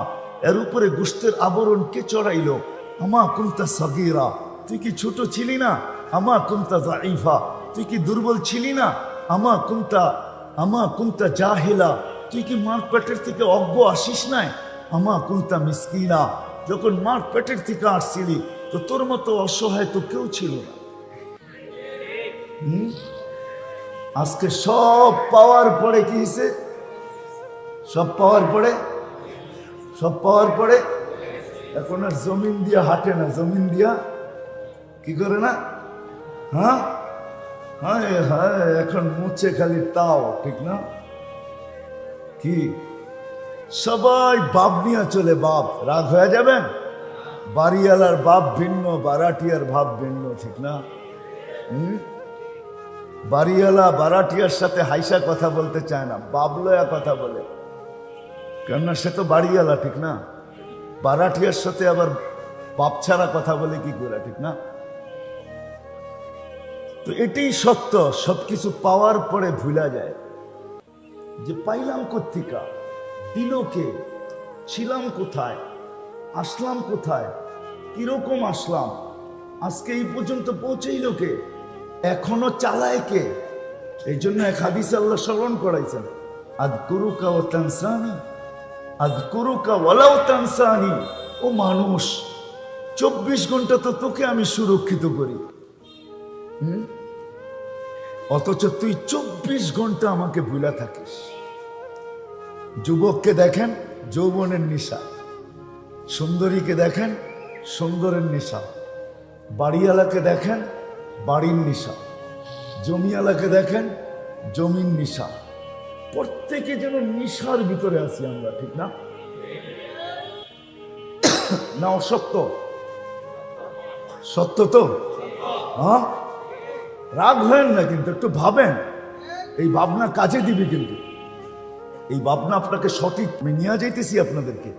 এর উপরে গোশতের আবরণ কে চড়াইলো? আমা কুনতা সাগীরা, তুই কি ছোট ছিলি না? আমা কুনতা যাঈফা, তুই কি দুর্বল ছিলি না? আমা কুনতা জাহিলা, তুই কি মার পেটের থেকে অজ্ঞ আসিস নাই? আমা কুনতা মিসকিনা, যখন মার পেটের থেকে আসছিলি তো তোর মতো অসহায় তো কেউ ছিল না। আজকে সব পাওয়ার পরে কি হয়েছে? সব পাওয়ার পরে, সব পাওয়ার পরে এখন আর জমিন দিয়া হাঁটে না, জমিন দিয়া কি করে না? হ্যাঁ, হায় হায়, এখন মুছে খালি তাও, ঠিক না? কি সবাই বাপ নিয়ে চলে, বাপ। রাগ হয়ে যাবেন? বাড়িওয়ালার বাপ ভিন্ন, বারাটিয়ার ভাব ভিন্ন, ঠিক না? বাড়িওয়ালা বারাটিয়ার সাথে হাইসা কথা বলতে চায় না, বাপ লয়া কথা বলে, কেননা সে তো বাড়িওয়ালা, ঠিক না? বারাটিয়ার সাথে আবার বাপ ছাড়া কথা বলে কি করে, ঠিক না? তো এটাই সত্য, সবকিছু পাওয়ার পরে ভুলা যায় যে পাইলাম কোত্থেকা, দিল কে, ছিলাম কোথায়, আসলাম কোথায়, কিরকম আসলাম, আজকে এই পর্যন্ত পৌঁছেইল কে, এখনো চালায় কে? এই জন্য এক হাদিসে আল্লাহ স্মরণ করাইছেন, আযকুরুকা ওয়া তানসানি, আযকুরুকা ওয়ালাউ তানসানি। ও মানুষ, 24 ঘন্টা তো তোকে আমি সুরক্ষিত করি, অথচ তুই 24 ঘন্টা আমাকে ভুলা থাকিস। যুবককে দেখেন যৌবনের নেশা, সুন্দরীকে দেখেন সুন্দরের নেশা, বাড়িওয়ালাকে দেখেন বাড়ির নেশা, জমিওয়ালাকে দেখেন জমির নেশা। প্রত্যেকে যেন নেশার ভিতরে আছি আমরা, ঠিক না? না অসত্য? সত্য তো? হ্যাঁ, রাগ হয়েন না, কিন্তু একটু ভাবেন, এই ভাবনা কাজে দিবে, কিন্তু এই ভাবনা আপনাকে সঠিক নিয়ে যাইতেছি, আপনাদেরকে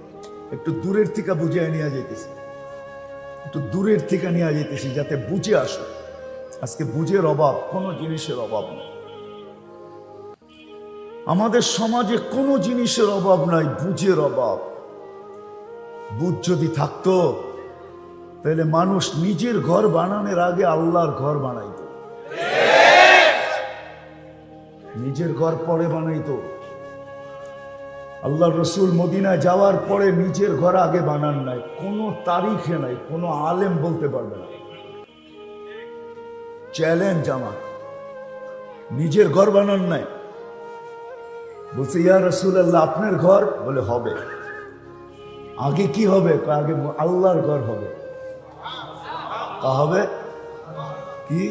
একটু দূরের থেকে বুঝিয়ে নিয়ে যাইতেছি। একটু দূরের থেকে নিয়ে যেতেছি যাতে বুঝে আসো। আজকে বুঝের অভাব, কোনো জিনিসের অভাব নেই আমাদের সমাজে, কোনো জিনিসের অভাব নাই, বুঝের অভাব। বুঝ যদি থাকতো তাহলে মানুষ নিজের ঘর বানানোর আগে আল্লাহর ঘর বানাইতো, নিজের ঘর পরে বানাইতো। আল্লাহ রসুল মদিনায় যাওয়ার পরে নিজের ঘর আগে বানান নাই, কোনো তারিখে নাই, কোনো আলেম বলতে পারবে না। চ্যালেঞ্জ আমার, নিজের ঘর বানান নাই। বলছে ইয়া রাসূলুল্লাহ আপনার ঘর, বলে হবে। আগে কি হবে? আগে আল্লাহর ঘর হবে। হবে কি?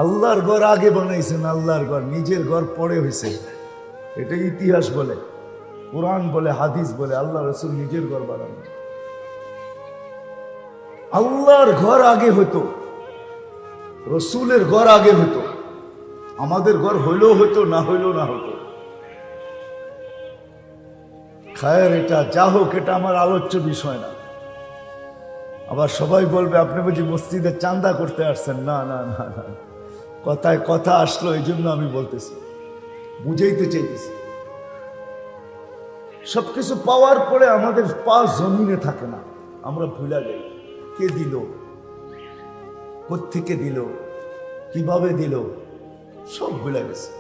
আল্লাহর ঘর আগে বানাইছেন, আল্লাহর ঘর, নিজের ঘর পরে হয়েছে। এটা ইতিহাস বলে, কোরআন বলে, হাদিস বলে, আল্লাহ রসুল নিজের ঘর বানানো। আল্লাহর ঘর আগে হতো, রসুলের ঘর আগে হতো। আমাদের ঘর হইলেও হতো, না হইলেও না হতো। খায়ের এটা যা হোক, এটা আমার আলোচ্য বিষয় না। আবার সবাই বলবে আপনি বুঝি মসজিদে চাঁদা করতে আসছেন। না না না না, কথায় কথা আসলো, এই জন্য আমি বলতেছি, বুঝাইতে চাইতেছি। সবকিছু পাওয়ার পরে আমাদের পা জমিনে থাকে না, আমরা ভুলে যাই কে দিল, কোত্থেকে দিল, কিভাবে দিল, সব ভুলে গেছে।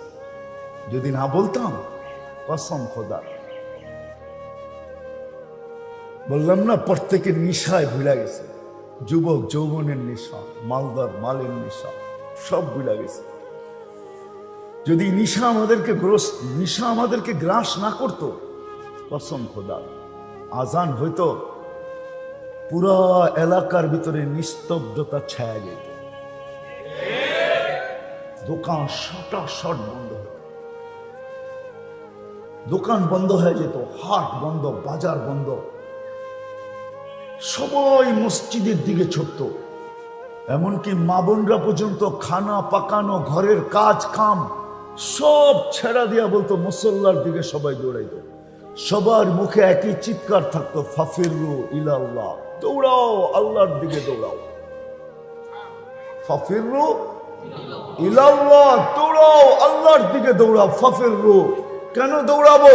যদি না বলতাম, কসম খোদা, বললাম না প্রত্যেকের নিশায় ভুলে গেছে। যুবক যৌবনের নেশা, মালদার মালের নেশা, সব ভুলে গেছে। যদি নিশা আমাদেরকে গ্রাস না করত, কসম খোদা, আজান হইতো, পুরা এলাকার ভিতরে নিস্তব্ধতা ছায়া যেত, দোকান শট বন্ধ হতো, দোকান বন্ধ হয়ে যেত, হাট বন্ধ, বাজার বন্ধ, সবাই মসজিদের দিকে ছুটত। এমনকি মা বোনরা পর্যন্ত খানা পাকানো, ঘরের কাজ কাম সব ছেড়া দিয়া বলতো মুসল্লার দিকে সবাই দৌড়াইত। সবার মুখে একই চিৎকার থাকতো, ফাফিরু ইলাল্লাহ, দৌড়াও আল্লাহর দিকে দৌড়াও। ফাফিরু ইলাল্লাহ, দৌড়াও আল্লাহর দিকে দৌড়াও। ফাফিরু, কেন দৌড়াবো?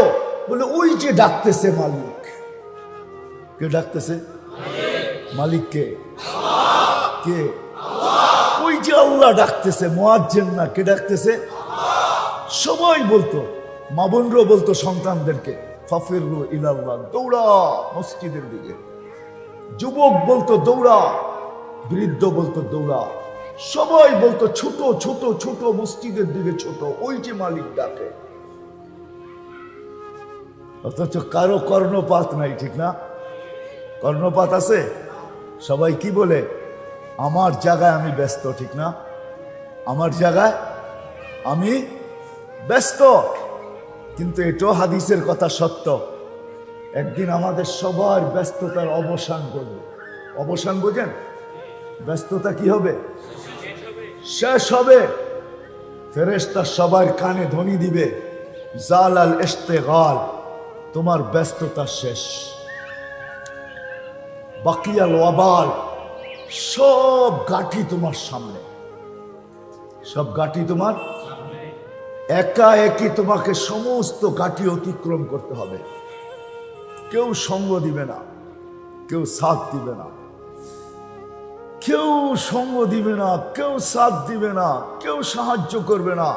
বলে ওই যে ডাকতেছে মালিক। কে ডাকতেছে? মালিককে। কে? ওই যে আল্লাহ ডাকতেছে, মুয়াজ্জিন না, কে ডাকতেছে? সবাই বলতো, মা বোনরাও বলতো সন্তানদেরকে, ফাফিরু ইলাল্লাহ, দৌড়া মসজিদের দিকে। যুবক বলতো দৌড়া, বৃদ্ধ বলতো দৌড়া, সবাই বলতো ছোট ছোট ছোট মসজিদের দিকে ছোট, ওই যে মালিক ডাকে। অথচ কারো কর্ণপাত নাই, ঠিক না? কর্ণপাত আছে? সবাই কি বলে? আমার জায়গায় আমি ব্যস্ত, ঠিক না? আমার জায়গায় আমি ব্যস্ত। কিন্তু এটাও হাদিসের কথা সত্য, একদিন আমাদের সবার ব্যস্ততার অবসান করবে। অবসান বোঝেন? ব্যস্ততা কি হবে? শেষ হবে। ফেরেশতা সবার কানে ধ্বনি দিবে, জালাল ইশতিগাল, তোমার ব্যস্ততা শেষ। বাকিয়াল ওয়াবাল, সব গাঠি তোমার সামনে, সব গাঠি তোমার একা একই, তোমাকে সমস্ত গাঠি অতিক্রম করতে হবে। কেউ সঙ্গ দিবে না, কেউ সাথ দিবে না, কেউ সঙ্গ দিবে না, কেউ সাথ দিবে না, কেউ সাহায্য করবে না।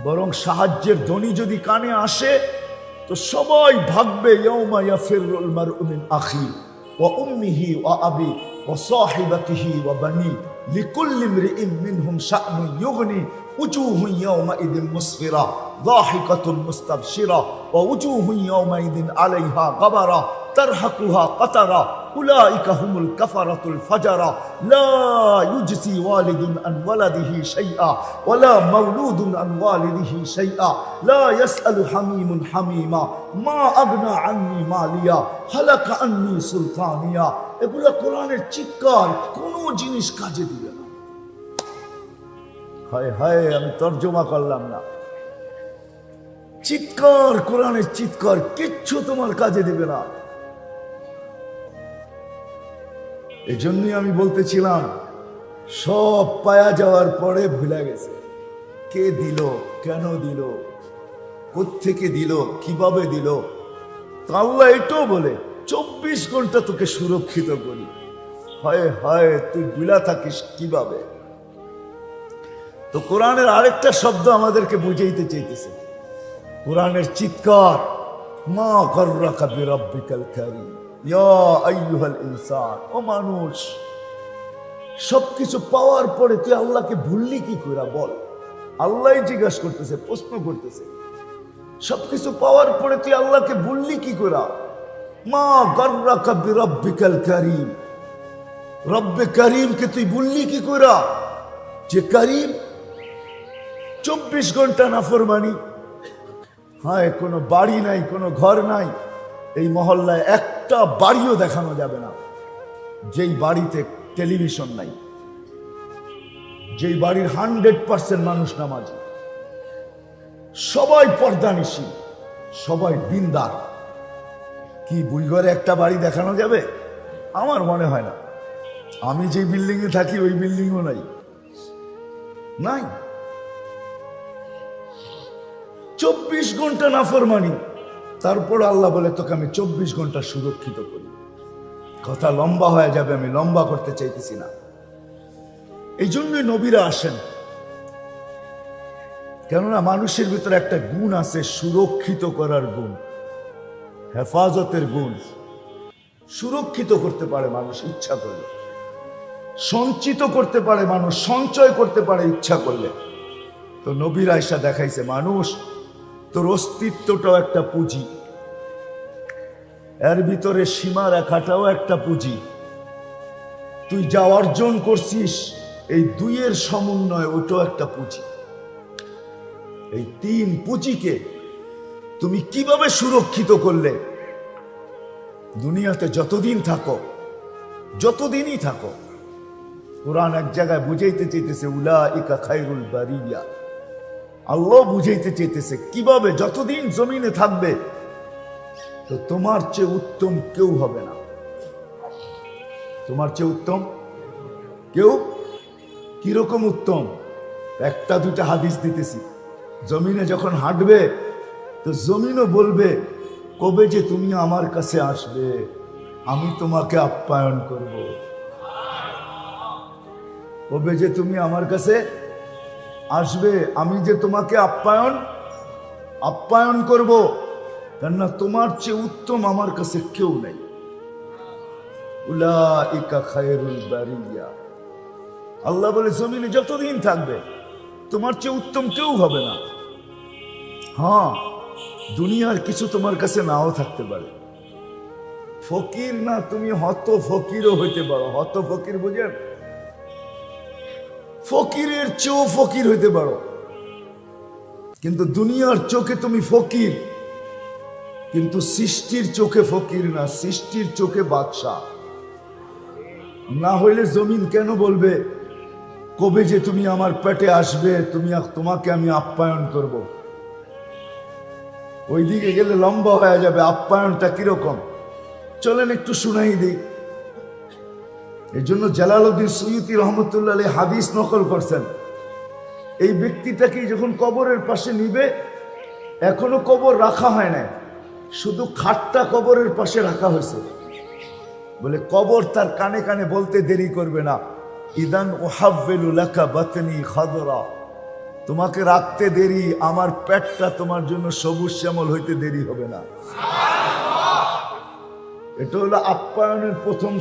বরং সাহায্যের ধ্বনি যদি কানে আসে তো সবাই ভাববে, ইয়াউমা ইয়াফিরুল মারউ মিন আখি ওয়া উম্মিহি ওয়া আবি ওয়া সাহিবাতিহি ওয়া বানি লিকুল্লি ইমরিইন মিনহুম শা'নুন ইউগনি উজুহুন ইয়াউমাইযিন মুসফিরা যাহিকাতুন মুস্তাবশিরা ওয়া উজুহুন ইয়াউমাইযিন আলাইহা গাবারা তারহাকুহা কাতারা উলাইকা হুমুল কাফারাতুল ফাজারা লা ইউজসি ওয়ালিদুন আন ওয়ালাদিহি শাইআ ওয়ালা মাওলুদুন আন ওয়ালিদিহি শাইআ লা ইয়াসআলু হামিমুন হামিমা মা আগনা আন্নি মালিয়া হালাকা আন্নি সুলতানিয়া। এগুলো কোরআনের চিৎকার, কোনো জিনিস কাজে দিবে না। হায় হায়, আমি তর্জমা করলাম না। চিৎকার, কোরআনের চিৎকার, কিচ্ছু তোমার কাজে দিবে না। এজন্যই আমি বলতেছিলাম, সব পায়া যাওয়ার পরে ভুলে গেছে কে দিল, কেন দিল, কোত্থেকে দিল, কিভাবে দিল। তো আল্লাহ এটাও বলে 24 ঘন্টা তোকে সুরক্ষিত করি। হয় হয় তুই ভুলা থাকিস কিভাবে। তো কোরআনের আরেকটা শব্দ আমাদেরকে বুঝাইতে চাইতেছে, কোরআনের চিৎকার, মা গররাকা বিরাব্বিকাল কারীম ইয়া আইয়ুহাল ইনসান। ও মানুষ, সবকিছু পাওয়ার পরে তুই আল্লাহকে ভুললি কি করে বল। আল্লাহ জিজ্ঞাসা করতেছে, প্রশ্ন করতেছে, সবকিছু পাওয়ার পরে তুই আল্লাহকে ভুললি কি করে। মা গররাকা বিরাব্বিকাল কারীম, রব্বে কারীমকে তুই ভুললি কি করে, যে কারীম। 24 ঘন্টা নাফরমানি। হ্যাঁ, কোনো বাড়ি নাই, কোনো ঘর নাই, এই মহল্লায় একটা বাড়িও দেখানো যাবে না যেই বাড়িতে টেলিভিশন নাই, যেই বাড়ির 100% মানুষ নামাজি, সবাই পর্দানিশী, সবাই দিনদার। কি বুইঘরে একটা বাড়ি দেখানো যাবে? আমার মনে হয় না। আমি যে বিল্ডিং এ থাকি ওই বিল্ডিংও নাই, নাই। 24 ঘন্টা নাফরমানি, তারপর আল্লাহ বলে তোকে আমি 24 ঘন্টা সুরক্ষিত করি। কথা লম্বা হয়ে যাবে, আমি লম্বা করতে চাইতেছি না। এই জন্যই নবীরা আসেন, কেননা মানুষের ভিতরে একটা গুণ আছে, সুরক্ষিত করার গুণ, হেফাজতের গুণ। সুরক্ষিত করতে পারে মানুষ ইচ্ছা করলে, সঞ্চিত করতে পারে মানুষ, সঞ্চয় করতে পারে ইচ্ছা করলে। তো নবীর আয়েশা দেখাইছে, মানুষ তোর অস্তিত্বটাও একটা পুঁজি, এর ভিতরে সীমা রেখাটাও একটা পুঁজি। তুই যা অর্জন করছিস এই দুইয়ের সমন্বয়, ওটাও একটা পুঁজি। এই 3 পুঁজিকে তুমি কিভাবে সুরক্ষিত করলে, দুনিয়াতে যতদিন থাকো, যতদিনই থাকো। কোরআন এক জায়গায় বুঝাইতে চাইতেছে উলাইকা খায়রুল বারিয়া। আল্লাহ বুঝাইতে চাইতেছে কিভাবে যতদিন জমিনে থাকবে তো তোমার চেয়ে উত্তম কেউ হবে না, তোমার চেয়ে উত্তম কেউ। কিরকম উত্তম? একটা দুটা হাদিস দিতেছি। জমিনে যখন হাঁটবে তো জমিনও বলবে, কবে যে তুমি আমার কাছে আসবে, আমি তোমাকে আপ্যায়ন করব। কবে যে তুমি আমার কাছে আসবে, আমি যে তোমাকে আপ্যায়ন করব, কেননা তোমার চেয়ে উত্তম আমার কাছে কেউ নেই। উলাইকা খায়রুল বারিয়া। আল্লাহ বলে জমিনে যতদিন থাকবে তোমার চেয়ে উত্তম কেউ হবে না। হ্যাঁ, দুনিয়ার কিছু তোমার কাছে নাও থাকতে পারে। ফকির না, তুমি হত ফকিরও হইতে পারো। হত ফকির বুঝেন? ফকিরের চেয়েও ফকির হইতে পারো, কিন্তু দুনিয়ার চোখে তুমি ফকির, কিন্তু সৃষ্টির চোখে ফকির না, সৃষ্টির চোখে বাদশা। না হইলে জমিন কেন বলবে কবে যে তুমি আমার পেটে আসবে, তোমাকে আমি আপ্যায়ন করব। ওইদিকে গেলে লম্বা হয়ে যাবে। আপ্যায়নটা কিরকম চলেন একটু শুনাই দিই। এই জন্য জালালউদ্দিন সুয়ুতি রহমতুল্লাহ আলাইহি হাদিস নকল করছেন, এই ব্যক্তিটাকে যখন কবরের পাশে নিবে, এখনো কবর রাখা হয় না, শুধু খাটটা কবরের পাশে রাখা হয়েছে। বলে কবর তার কানে কানে বলতে দেরি করবে না, ইদান উহাব্বিলু লাকা বাতনি খাদরা, তোমাকে রাখতে দেরি, আমার পেটটা তোমার জন্য সবুজ শ্যামল হইতে দেরি হবে না। এটা হলো আপ্যায়নের প্রথম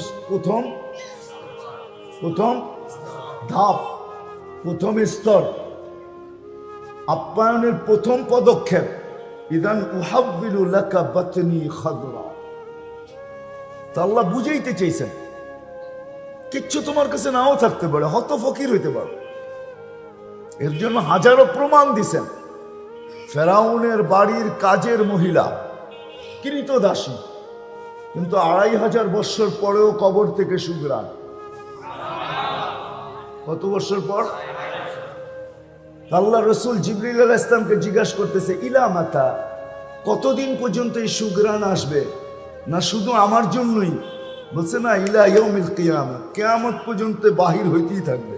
ধাপ, প্রথম স্তর, আপ্যায়নের প্রথম পদক্ষেপ। ইদান উহাব্বিলু লাকা বাতনি খাদরা। তা আল্লাহ বুঝাইতে চাইছেন কিচ্ছু তোমার কাছে নাও থাকতে পারে, হত ফকির হইতে পারো। এর জন্য হাজারো প্রমাণ দিছেন। ফেরাউনের বাড়ির কাজের মহিলা, কৃতদাসী, কিন্তু 2500 বৎসর পরেও কবর থেকে সুগ্রাণ। কত বছর পর? আল্লাহ রসুল জিবরিল আলাইহিস সালামকে জিজ্ঞাসা করতেছে, ইলা মাতা, কতদিন পর্যন্ত এই সুগ্রাণ আসবে? না শুধু আমার জন্যই, বলছে না, ইলা ইয়াউমিল কিয়ামত, কিয়ামত পর্যন্ত বাহির হইতেই থাকবে।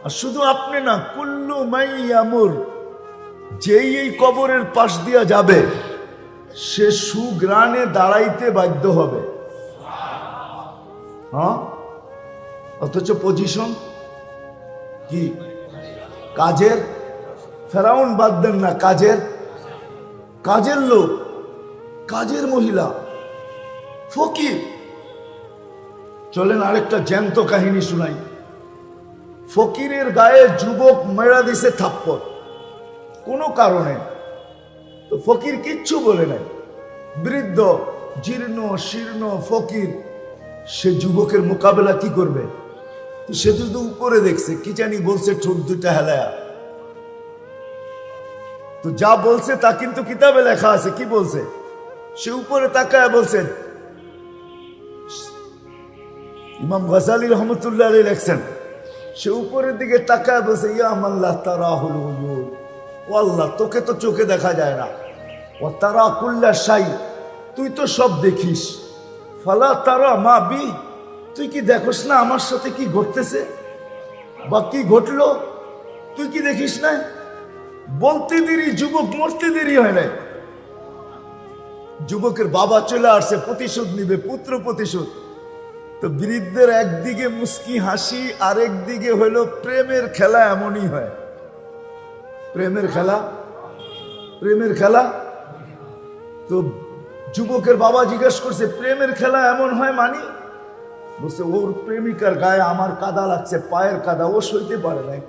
আর শুধু আপনি না, কুল্লু মাই ইয়ামুর, যেই এই কবরের পাশ দিয়া যাবে সে সুগ্রাণে দাঁড়াইতে বাধ্য হবে। হ্যাঁ, অথচ পজিশন কি? কাজের। ফেরাউন বাদ দেন না, কাজের লোক, কাজের মহিলা, ফকির। চলেন আরেকটা জ্যান্ত কাহিনী শুনাই। ফকিরের গায়ে যুবক মেরা দিছে থাপ্পড় কোনো কারণে, তো ফকির কিচ্ছু বলে নাই। বৃদ্ধ জীর্ণ শীর্ণ ফকির, সে যুবকের মোকাবেলা কি করবে? তো সে শুধু উপরে দেখছে, কি জানি বলছে ঠোঁট দুটা হেলায়া। তো যা বলছে তা কিন্তু কিতাবে লেখা আছে। কি বলছে? সে উপরে তাকায় বলছে, ইমাম গজালি রহমতুল্লাহ আলাইহি লেখছেন, সে উপরের দিকে তাকায় বলছে, ইয়া মাল্লাহ তারাহুল উয়ুন, ও আল্লাহ, তোকে তো চোখে দেখা যায় না। ও তারা কুল্লা শাই, তুই তো সব দেখিস। ফালা তারা মা বি, তুই কি দেখোস না আমার সাথে কি ঘটতেছে বা কি ঘটলো? তুই কি দেখিস না? বলতে দেরি, যুবক মরতে দেরি হয় নাই। যুবকের বাবা চলে আসছে, প্রতিশোধ নিবে, পুত্র প্রতিশোধ। তো বৃদ্ধের একদিকে মুস্কি হাসি, আরেক দিকে হইল প্রেমের খেলা। এমনই হয় প্রেমের খেলা। তো যুবকের বাবা জিজ্ঞেস করছে, প্রেমের খেলা এমন হয় মানি? বলছে, ওর প্রেমিকার গায়ে আমার কাদা লাগছে, পায়ের কাদা, ও সইতে পারে নাই,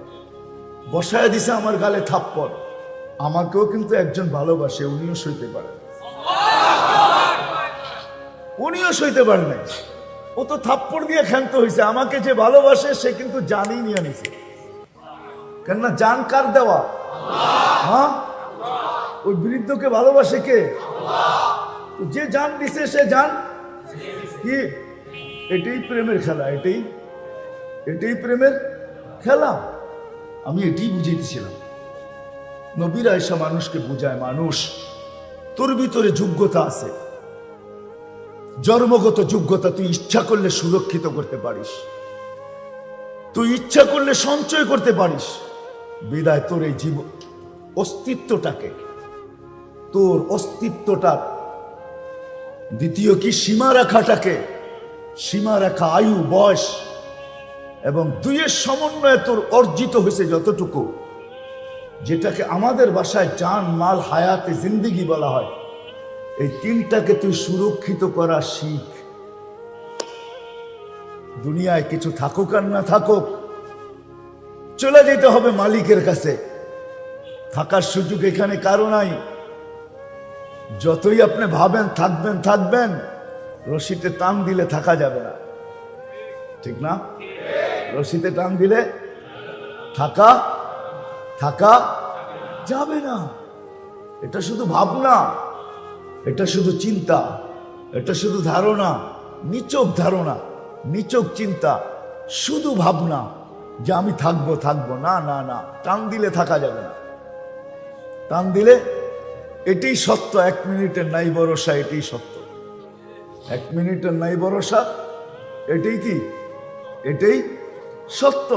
বসায় দিছে আমার গালে থাপ্পড়। আমাকেও কিন্তু একজন ভালোবাসে, উনিও সইতে পারে, নাই। ও তো থাপ্পড় দিয়ে ক্ষান্ত হয়েছে। আমাকে যে ভালোবাসে সে কিন্তু জানই নিয়ে নিছে। কেননা জান কার দেওয়া? হ্যাঁ, ওই বৃদ্ধকে ভালোবাসে কে? যে জান দিছে সে জান কি? এটাই প্রেমের খেলা, এটাই প্রেমের খেলা। আমি এটাই বুঝাইতেছিলাম। নবীরা এসা মানুষকে বুঝায়, মানুষ, তোর ভিতরে যোগ্যতা আছে, জন্মগত যোগ্যতা। তুই ইচ্ছা করলে সুরক্ষিত করতে পারিস, তুই ইচ্ছা করলে সঞ্চয় করতে পারিস। বিদায় তোর এই জীবন অস্তিত্বটাকে, তোর অস্তিত্বটা, দ্বিতীয় কি সীমা রেখা, আয়ু, বয়স এবং দুইয়ের সমন্বয়ে তোর অর্জিত হয়েছে যতটুকু, যেটাকে আমাদের ভাষায় জান, মাল, হায়াতে, জিন্দিগি বলা হয়। এই তিনটাকে তুই সুরক্ষিত করা শিখ। দুনিয়ায় কিছু থাকুক আর না থাকুক, চলে যেতে হবে মালিকের কাছে। থাকার সুযোগ এখানে কারো নাই। যতই আপনি ভাবেন থাকবেন, রশিতে টান দিলে থাকা যাবে না, ঠিক না? রশিতে টান দিলে থাকা যাবে না। এটা শুধু ভাবনা, এটা শুধু চিন্তা, এটা শুধু ধারণা, নিচক ধারণা, নিচক চিন্তা, শুধু ভাবনা যে আমি থাকবো। না, টান দিলে থাকা যাবে না। টান দিলে, এটাই সত্য। 1 মিনিটের নাই ভরসা, এটাই সত্য। 1 মিনিটের নাই ভরসা, এটাই কি? এটাই সত্য।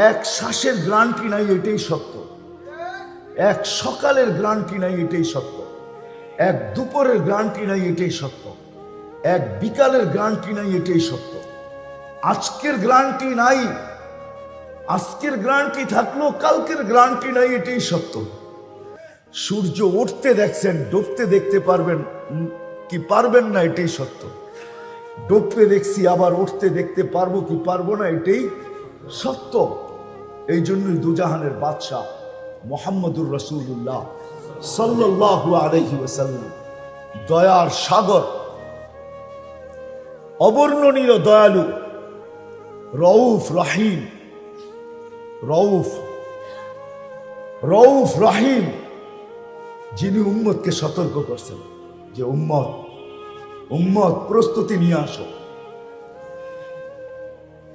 এক শ্বাসের গ্রান্টি নাই, এটাই সত্য। এক সকালের গ্রান্টি নাই, এটাই সত্য। এক দুপুরের গ্রান্টি নাই, এটাই সত্য। এক বিকালের গ্রান্টি নাই, এটাই সত্য। আজকের গ্রান্টি নাই, আজকের গ্রান্টি থাকলো, কালকের গ্রান্টি নাই, এটাই সত্য। সূর্য উঠতে দেখছেন, ডুবতে দেখতে পারবেন কি পারবেন না, এটাই সত্য। ডুবতে দেখছি, আবার উঠতে দেখতে পারবো কি পারবো না, এটাই সত্য। এই জন্যই দুজাহানের বাদশাহ মুহাম্মদুর রাসূলুল্লাহ সাল্লাল্লাহু আলাইহি ওয়াসাল্লাম, দয়ার সাগর, অবর্ণনীয় দয়ালু, রউফ রহিম, যিনি উম্মতকে সতর্ক করছেন যে উম্মত প্রস্তুতি নিয়ে আসো।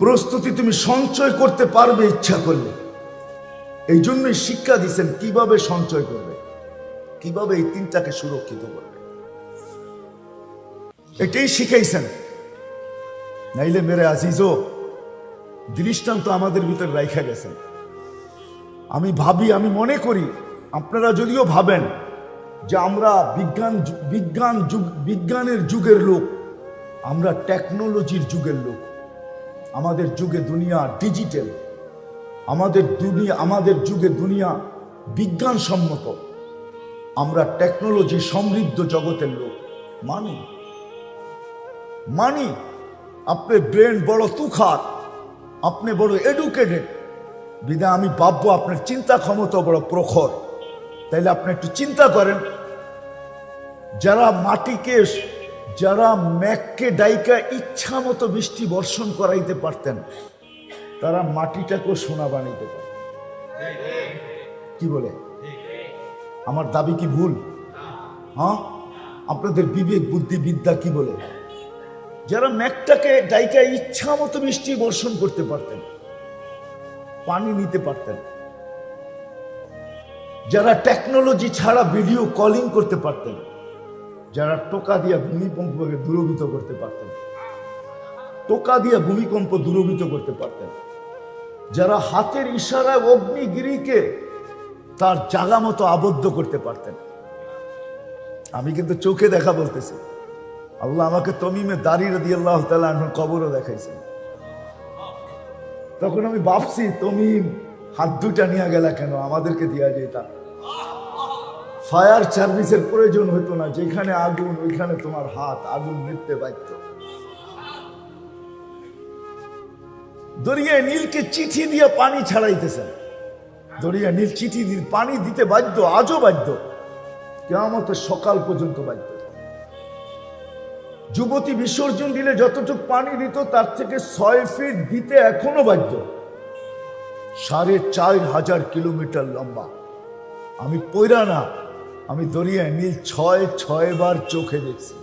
প্রস্তুতি তুমি সঞ্চয় করতে পারবে ইচ্ছা করলে। এই জন্যই শিক্ষা দিচ্ছেন কিভাবে সঞ্চয় করবে, কিভাবে এই তিনটাকে সুরক্ষিত করবে। এটাই শিখাইছেন। নাইলে মেরে আজিজও দৃষ্টান্ত আমাদের ভিতরে রাইখা গেছেন। আমি ভাবি, আমি মনে করি আপনারা যদিও ভাবেন যে আমরা বিজ্ঞানের যুগের লোক, আমরা টেকনোলজির যুগের লোক। আমাদের যুগে দুনিয়া ডিজিটাল, আমাদের যুগে দুনিয়া বিজ্ঞানসম্মত, আমরা টেকনোলজি সমৃদ্ধ জগতের লোক। মানি আপনার ব্রেন বড় তুখার, আপনি বড় এডুকেটেড, বিধায় আমি ভাববো আপনার চিন্তা ক্ষমতা বড় প্রখর। তাইলে আপনি একটু চিন্তা করেন, যারা ম্যাককে ডাইকা ইচ্ছা মতো বৃষ্টি বর্ষণ করাইতে পারতেন, তারা মাটিটাকেও সোনা বানাইতে পারতেন। কি বলে? আমার দাবি কি ভুল? হ্যাঁ, আপনাদের বিবেক বুদ্ধি বিদ্যা কি বলে? যারা ম্যাকটাকে ডাইকা ইচ্ছা মতো বৃষ্টি বর্ষণ করতে পারতেন, পানি নিতে পারতেন, যারা টেকনোলজি ছাড়া ভিডিও কলিং করতে পারতেন, যারা টোকা দিয়ে ভূমিকম্পকে দূরীভূত করতে পারতেন, যারা হাতের ইশারায় অগ্নিগিরিকে তার জায়গা মতো আবদ্ধ করতে পারতেন। আমি কিন্তু চোখে দেখা বলতেছি, আল্লাহ আমাকে তমিমে দাঁড়ি রাদিয়াল্লাহু তাআলা আনহুর কবরও দেখাইছেন। তখন আমি ভাবছি, তমিম হাত দুটা নিয়ে গেলা কেন? আমাদেরকে দিয়া যেতাম, ফায়ার সার্ভিসের প্রয়োজন হতো না। যেখানে আগুন ওইখানে তোমার হাত আগুন নিতে বাধ্য। দরিয়া নীলকে চিঠি দিয়ে পানি ছাড়াইতেছেন, দরিয়া নীল চিঠি দিয়ে পানি দিতে বাধ্য, আজও বাধ্য, কিয়ামতের সকাল পর্যন্ত বাধ্য। যুবতী বিসর্জন দিলে যতটুকু পানি দিত তার থেকে 6 ফিট দিতে এখনো বাধ্য। 4500 কিলোমিটার লম্বা। আমি পয়রা না, আমি দরিয়া নীল 6 বার চোখে দেখছি,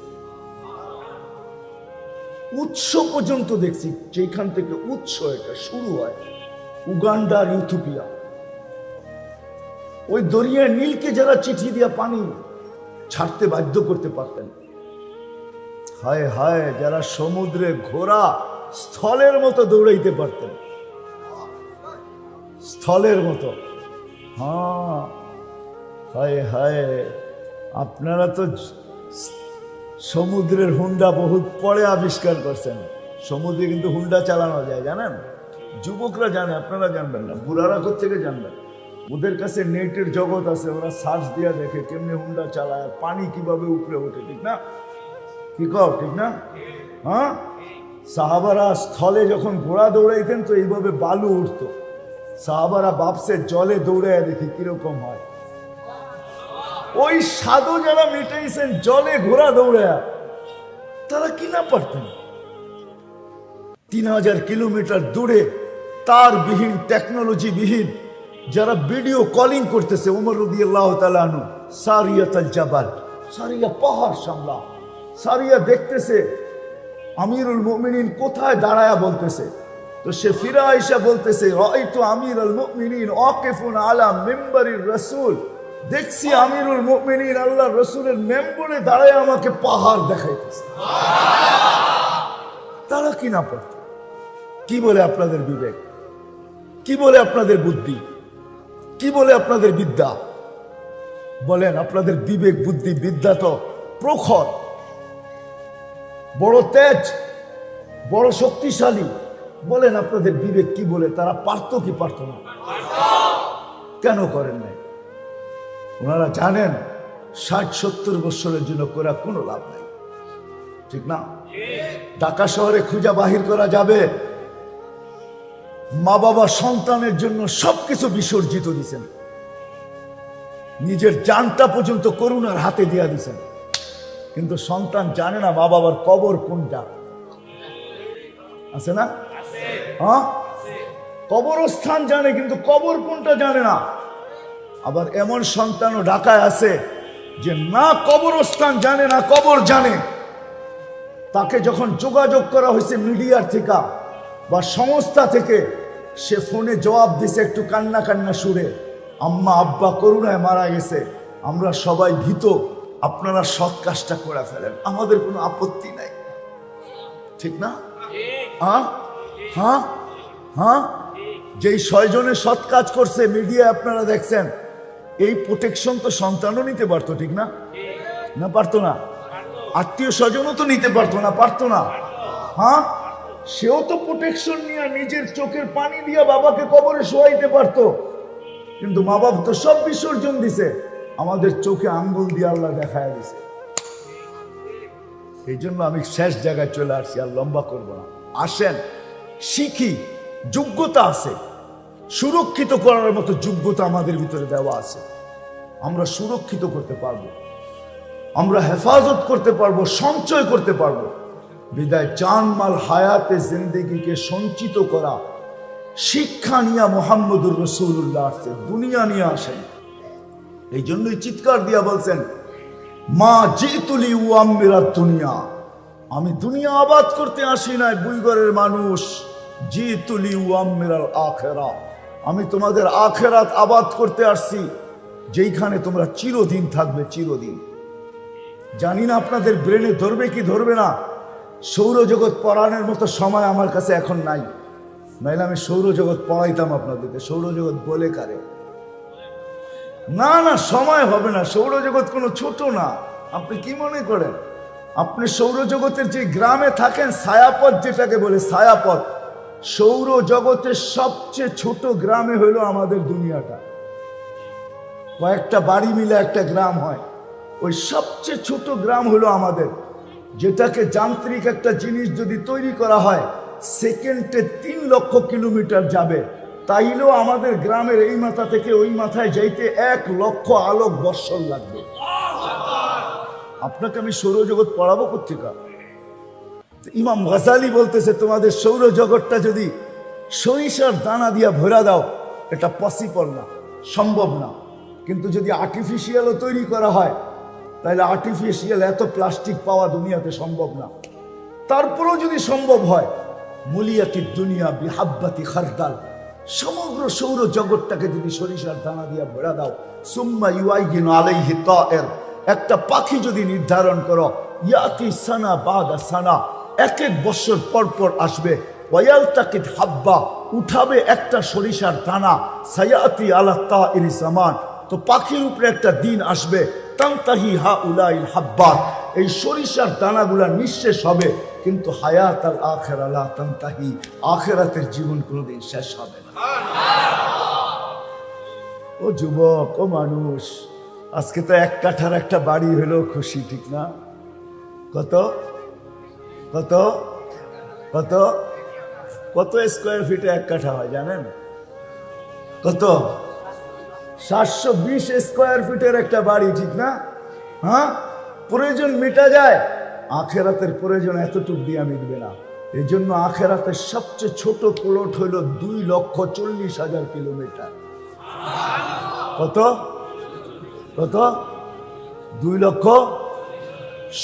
উৎস পর্যন্ত দেখছি। যেখান থেকে উৎস এটা শুরু হয়, উগান্ডা আর ইথিওপিয়া, ওই দরিয়া নীলকে যারা চিঠি দিয়া পানি ছাড়তে বাধ্য করতে পারতেন, হায় হায়, যারা সমুদ্রে ঘোড়া স্থলের মতো দৌড়াইতে পারতেন, স্থলের মতো। হ্যাঁ, হায় হায়, আপনারা তো সমুদ্রের হুন্ডা বহুত পরে আবিষ্কার করছেন। সমুদ্রে কিন্তু হুন্ডা চালানো যায়, জানেন? যুবকরা জানে, আপনারা জানবেন না, বুড়ারা কোত্থেকে জানবেন? ওদের কাছে নেটের জগৎ আছে, ওরা সার্চ দিয়া দেখে কেমনি হুন্ডা চালায়, পানি কিভাবে উপরে ওঠে, ঠিক না? কি কও, ঠিক না? হ্যাঁ, সাহাবারা স্থলে যখন ঘোড়া দৌড়াইতেন তো এইভাবে বালু উঠতো। সাহাবারা ভাবছে জলে দৌড়ায় দেখি কিরকম হয়। ওই সাধু যারা মিটাইছেন জলে ঘোড়া দৌড়ায়, তারা কি না পারতেন? 3000 কিলোমিটার দূরে তার বিহীন, টেকনোলজি বিহীন যারা ভিডিও কলিং করতেছে, উমর রাদিয়াল্লাহু তাআলা আনহু সারিয়াতুল জাবাল, সারিয়া পাহাড় সামলা, সারিয়া দেখতেছে আমিরুল মুমিনিন কোথায় দাঁড়ায়া বলতেছে। তো সে ফিরা আইসা বলতেছে, রাআইতু আমিরুল মুমিনিন ওয়াকিফুন আলা মিম্বারির রাসূল, দেখছি আমিরুল মুমিনিন আল্লাহর রাসূলের মেম্বরে দাঁড়ায় আমাকে পাহাড় দেখাইতেছে। তারা কি না পারত? কি বলে আপনাদের বিবেক? কি বলে আপনাদের বুদ্ধি? কি বলে আপনাদের বিদ্যা? বলেন, আপনাদের বিবেক বুদ্ধি বিদ্যা তো প্রখর, বড় তেজ, বড় শক্তিশালী। বলেন আপনাদের বিবেক কি বলে? তারা পারত কি পারত না? কেন করেন নাই? ওনারা জানেন 60-70 বছরের জন্য করা কোনো লাভ নাই, ঠিক না? ঢাকা শহরে খুঁজা বাহির করা যাবে। মা বাবা সন্তানের জন্য সবকিছু বিসর্জিত দিছেন, নিজের জানটা পর্যন্ত করুণার হাতে দিয়া দিছেন, কিন্তু সন্তান জানে না মা বাবার কবর কোনটা। আছে না? হ্যাঁ, কবরস্থান জানে কিন্তু কবর কোনটা জানে না। আবার এমন সন্তানও ঢাকায় আছে যে না কবরস্থান জানে না কবর জানে। তাকে যখন যোগাযোগ করা হয়েছে মিডিয়ার থেকে বা সংস্থা থেকে, সে ফোনে জবাব দিছে একটু কান্না কান্না সুরে, আম্মা আব্বা করুণায় মারা গেছে, আমরা সবাই ভীত, আপনারা সৎ কাজটা করে ফেলেন, আমাদের কোনো আপত্তি নাই, ঠিক না? হ্যাঁ হ্যাঁ হ্যাঁ, যেই 6 জনে সৎ কাজ করছে মিডিয়া আপনারা দেখছেন, এই প্রোটেকশন তো সন্তানও নিতে পারতো, ঠিক না? না পারতো না? আত্মীয় স্বজনও তো নিতে পারতো না, পারতো না? হ্যাঁ, সেও তো প্রোটেকশন নিয়ে নিজের চোখের পানি দিয়ে বাবাকে কবরে শোয়াইতে পারতো, কিন্তু মা বাবা তো সব বিসর্জন দিছে, আমাদের চোখে আঙ্গুল দিয়ে আল্লাহ দেখায় দিছে। এই জন্য আমি শেষ জায়গায় চলে আসছি, আর লম্বা করব না। আসেন শিখি, যোগ্যতা আছে, সুরক্ষিত করার মতো যোগ্যতা আমাদের ভিতরে দেওয়া আছে, আমরা সুরক্ষিত করতে পারবো, আমরা হেফাজত করতে পারবো, সঞ্চয় করতে পারবো। বিদায় জানমাল হায়াতে জিন্দেগিকে সঞ্চিত করা শিক্ষা নিয়ে মুহাম্মদুর রাসূলুল্লাহ আসছে, দুনিয়া নিয়ে আসেন। এই জন্যই চিৎকার দিয়া বলছেন, মা জিতুলি উআম্মিরাত দুনিয়া, আমি দুনিয়া আবাদ করতে আসি নাই বুইগরের মানুষ, জিতুলি উআম্মিরাল আখিরা, আমি তোমাদের আখিরাত আবাদ করতে আসছি, যেইখানে তোমরা চিরদিন থাকবে, চিরদিন। জানি না আপনাদের ব্রেনে ধরবে কি ধরবে না, সৌরজগৎ পড়ানোর মতো সময় আমার কাছে এখন নাই, নাইলে আমি সৌরজগৎ পড়াইতাম আপনাদেরকে। সৌরজগৎ বলে কারে? না না, সময় হবে না, সৌরজগৎ কোনো ছোট না। আপনি কি মনে করেন? আপনি সৌরজগতের যে গ্রামে থাকেন, ছায়াপথ যেটাকে বলে ছায়াপথ, সৌরজগতের সবচেয়ে ছোট গ্রামে হলো আমাদের দুনিয়াটা, কয়েকটা বাড়ি মিলে একটা গ্রাম হয়, ওই সবচেয়ে ছোট গ্রাম হলো আমাদের, যেটাকে যান্ত্রিক একটা জিনিস যদি তৈরি করা হয় সেকেন্ডে 3 লক্ষ কিলোমিটার যাবে, তাইলেও আমাদের গ্রামের এই মাথা থেকে ওই মাথায় যাইতে 1 লক্ষ আলোক বৎসর লাগবে। আপনাকে আমি সৌরজগৎ পড়াবো কোত্থেকে? ইমাম গাজালি বলতেছে, তোমাদের সৌরজগৎটা যদি সরিষার দানা দিয়া ভরা দাও, এটা পসিবল না, সম্ভব না। কিন্তু যদি আর্টিফিশিয়ালও তৈরি করা হয়, তাহলে আর্টিফিশিয়াল এত প্লাস্টিক পাওয়া দুনিয়াতে সম্ভব না। তারপরেও যদি সম্ভব হয়, মুলিয়াতি দুনিয়া বিহাব্বাতি খারদাল, সমগ্র সৌরজগৎটাকে যদি সরিষার দানা দিয়া ভরা দাও, সুম্মা ইউআইগিনু আলাইহি তায়ের, একটা পাখি যদি নির্ধারণ করো, ইয়াতি সানা বাদা সানা, 1 বছর পর পর আসবে, ওয়ায়ালতাকিত হাব্বা, উঠাবে একটা সরিষার দানা, সায়াতি আলা তাইরি জামান, তো পাখির উপরে একটা দিন আসবে, তানতাহি হাউলাইল হাব্বাত, এই সরিষার দানাগুলা নিঃশেষ হবে, কিন্তু হায়াত আল আখিরা লা তানতাহি, আখিরাতের জীবন কোনোদিন শেষ হবে না। ও যুবক, ও মানুষ, আজকে তো 1 কাঠার একটা বাড়ি হলো খুশি, ঠিক না? কত কত কত কত স্কোয়ার ফিটে 1 কাঠা হয় জানেন? কত? 720 স্কোয়ার ফিটের একটা বাড়ি, ঠিক না? হ্যাঁ, প্রয়োজন মিটা যায়, আখেরাতের প্রয়োজন এতটুকু দিয়ে মিটবে না। এই জন্য আখেরাতের সবচেয়ে ছোট প্লট হইল 2,40,000 কিলোমিটার। কত কত? 2 লক্ষ,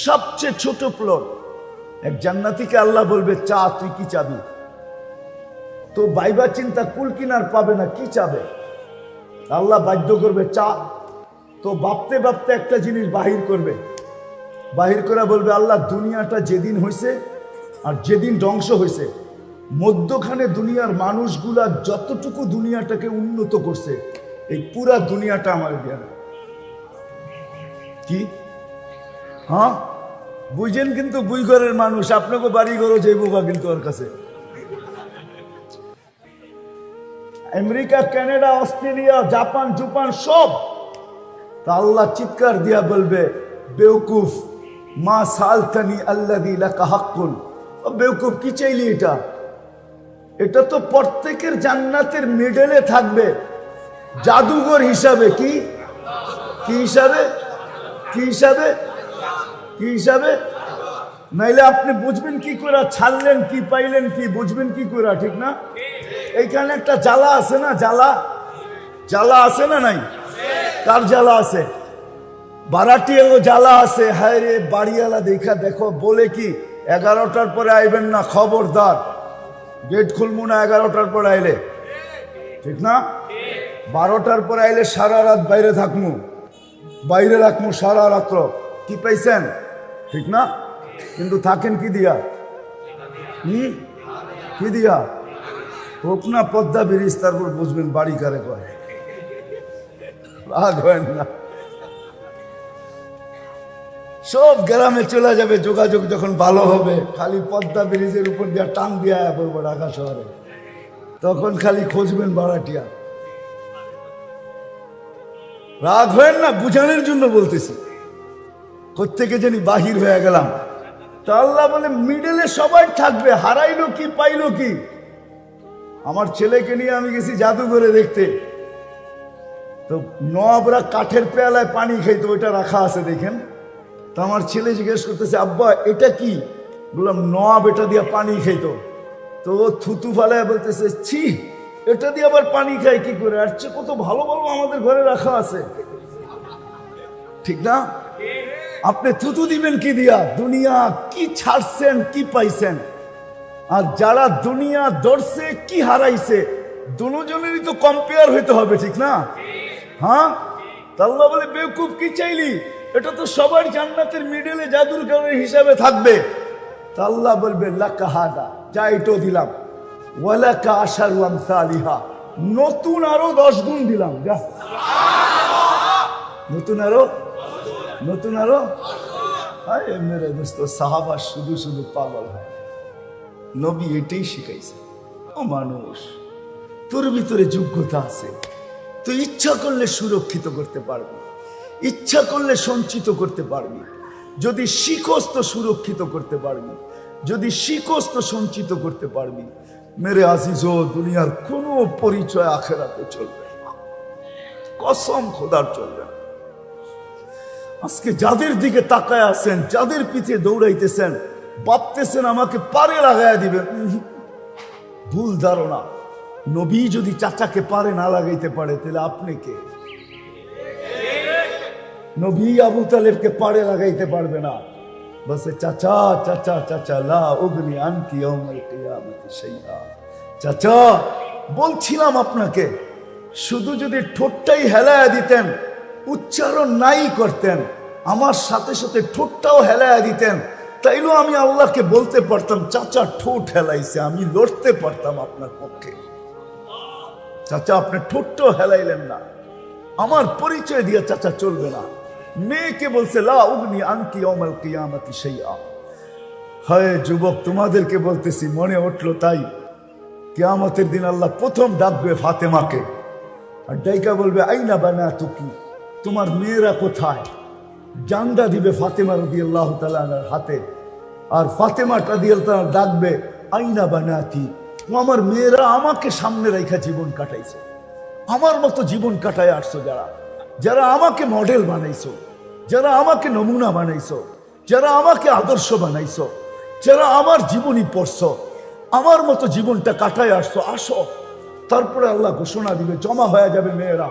সবচেয়ে ছোট প্লট। এক জান্নাতীকে আল্লাহ বলবে, চা, তুই কি চাবি? তো বাইবা চিন্তা, কুল কিনার পাবে না, কি চাবে? আল্লাহ বাধ্য করবে চা। তো ভাবতে ভাবতে একটা জিনিস বাহির করবে, বাহির করে বলবে, আল্লাহ, দুনিয়াটা যেদিন হয়েছে আর যেদিন ধ্বংস হয়েছে, মধ্যখানে দুনিয়ার মানুষগুলা যতটুকু দুনিয়াটাকে উন্নত করছে, এই পুরা দুনিয়াটা আমার দেয়া। কি? হ্যাঁ, বুঝেন? কিন্তু বুইঘরের মানুষ, আপনাকে বাড়ি ঘরও যাইব কিন্তু ওর কাছে। আমেরিকা, কানাডা, অস্ট্রেলিয়া, জাপান, জুপান সব। তা আল্লাহ চিৎকার দিয়া বলবে, বেউকুফ, মা সালতানি আল্লাযী লাকা হাক্কুন। বেউকুফ, কি চাইলি? এটা এটা তো প্রত্যেকের জান্নাতের মিডলে থাকবে, জাদুঘর হিসাবে। কি কি হিসাবে? কি হিসাবে? কি হিসাবে? নাইলে আপনি বুঝবেন কি করে? ছাড়লেন কি, পাইলেন কি, বুঝবেন কি করে? ঠিক না? এইখানে একটা জ্বালা আছে না? জ্বালা, জ্বালা আছে না? নাই? কার জ্বালা আছে? বারাটিয়াও জ্বালা আছে। হায় রে, বাড়িওয়ালা দেখা দেখো, বলে কি 11টার পরে আইবেন না, খবরদার, গেট খুলবো না 11টার পরে আইলে, ঠিক না? 12টার পরে আইলে সারা রাত বাইরে থাকবো, বাইরে রাখবো সারা রাত্র। কি পাইছেন? ঠিক না? কিন্তু থাকেন কি দিয়া? কি দিয়া? হোক না পদ্মা ব্রিজ, তারপর বুঝবেন বাড়ি কারে কয়। রাগ হয় না, সব গ্রামে চলে যাবে, যোগাযোগ যখন ভালো হবে, খালি পদ্মা ব্রিজের উপর দিয়ে টান দিয়া পড়বো ঢাকা শহরে, তখন খালি খুঁজবেন ভাড়াটিয়া। রাগ হয় না, বুঝানোর জন্য বলতেছি। কোত্থেকে জানি বাহির হয়ে গেলাম। তা আল্লাহ বলে মিডলে সবাই থাকবে, হারাইলো কি পাইলো কি। আমার ছেলেকে নিয়ে আমি গেছি জাদুঘরে দেখতে, তো নবাবরা কাঠের পেয়ালায় পানি খাইতো, ওইটা রাখা আছে দেখেন। তো আমার ছেলে জিজ্ঞেস করতেছে, আব্বা এটা কি? বললাম নবাব এটা দিয়ে পানি খাইতো। তো ও থুতু ফালায় বলতেছে, ছি, এটা দিয়ে আবার পানি খায় কি করে? আর চেয়ে কত ভালো ভালো আমাদের ঘরে রাখা আছে। ঠিক না? আপনি থুতু দিবেন কি দিয়া? দুনিয়া কি ছাড়ছেন, কি পাইছেন? আর যারা দুনিয়া ধরছে কি হারাইছে, দুজনেরই তো কম্পেয়ার হইতে হবে, ঠিক না? হ্যাঁ, আল্লাহ বলে বেকুব কি চাইলি, এটা তো সবার জান্নাতের মিডলে জাদুঘরের হিসাবে থাকবে। তা আল্লাহ বলবে লাকা হাদা, যা এটাও দিলাম, ওয়ালাকা আশারু আমসালিহা, নতুন আরো 10 গুণ দিলাম, যা নতুন আরো, নতুন আরো। হায় মেরে দোস্ত, সাহাবা শুধু শুধু পাগল হয়। নবী এটাই শিখাইছে, ও মানুষ, তোর ভিতরে যোগ্যতা আছে, তুই ইচ্ছা করলে সুরক্ষিত করতে পারবি, ইচ্ছা করলে সঞ্চিত করতে পারবি। যদি শিখোস তো সুরক্ষিত করতে পারবি, যদি শিখোস তো সঞ্চিত করতে পারবি। মেরে আজিজ, দুনিয়ার কোনো পরিচয় আখেরাতে চলবে না, কসম খোদার চলবে না। আজকে যাদের দিকে তাকায় আছেন, যাদের পিছে দৌড়াইতেছেন, ভাবতেছেন আমাকে পারে লাগাইয়া দিবেন, ভুল ধারণা। নবী যদি চাচাকে পারে না লাগাইতে পারে, তাহলে আপনি কে? নবী আবু তালেবকে পারে লাগাইতে পারবে না, বসে চাচা চাচা চাচা লা উগনি আনকি ইয়াউমাল কিয়ামতি শাইআ। চাচা বলছিলাম আপনাকে, শুধু যদি ঠোঁটটাই হেলায়া দিতেন, উচ্চারণ নাই করতেন, আমার সাথে সাথে ঠোঁটটাও হেলায়া দিতেন, তাইলেও আমি আল্লাহকে বলতে পারতাম চাচা ঠোঁট হেলাইছে, আমি লড়তে পারতাম আপনার পক্ষে। চাচা আপনি ঠোঁটটাও হেলাইলেন না, আমার পরিচয় দিয়ে চাচা চলবে না। মেয়েকে বলছে লা উগনি আনকি ইয়াউমাল কিয়ামতি শাইআ। হায় যুবক, তোমাদেরকে বলতেছি, মনে উঠলো তাই, কিয়ামতের দিন আল্লাহ প্রথম ডাকবে ফাতেমাকে, আর ডাইকা বলবে আইনা বানাতুকি, তোমার মেয়েরা কোথায়? জান্ডা দিবে ফাতেমা রাদিয়াল্লাহু তাআলা আনহার হাতে, আর ফাতেমা রাদিয়াল্লাহু তাআলা ডাকবে আইনা বানাতি, আমার মেয়েরা আমাকে সামনে রেখা জীবন কাটাইছে, আমার মতো জীবন কাটায় আসছো, যারা যারা আমাকে মডেল বানাইছো, যারা আমাকে নমুনা বানাইছো, যারা আমাকে আদর্শ বানাইছো, যারা আমার জীবনী পড়ছো, আমার মতো জীবনটা কাটায় আসছো, আসো। তারপরে আল্লাহ ঘোষণা দিবে, জমা হয়ে যাবে মেয়েরা।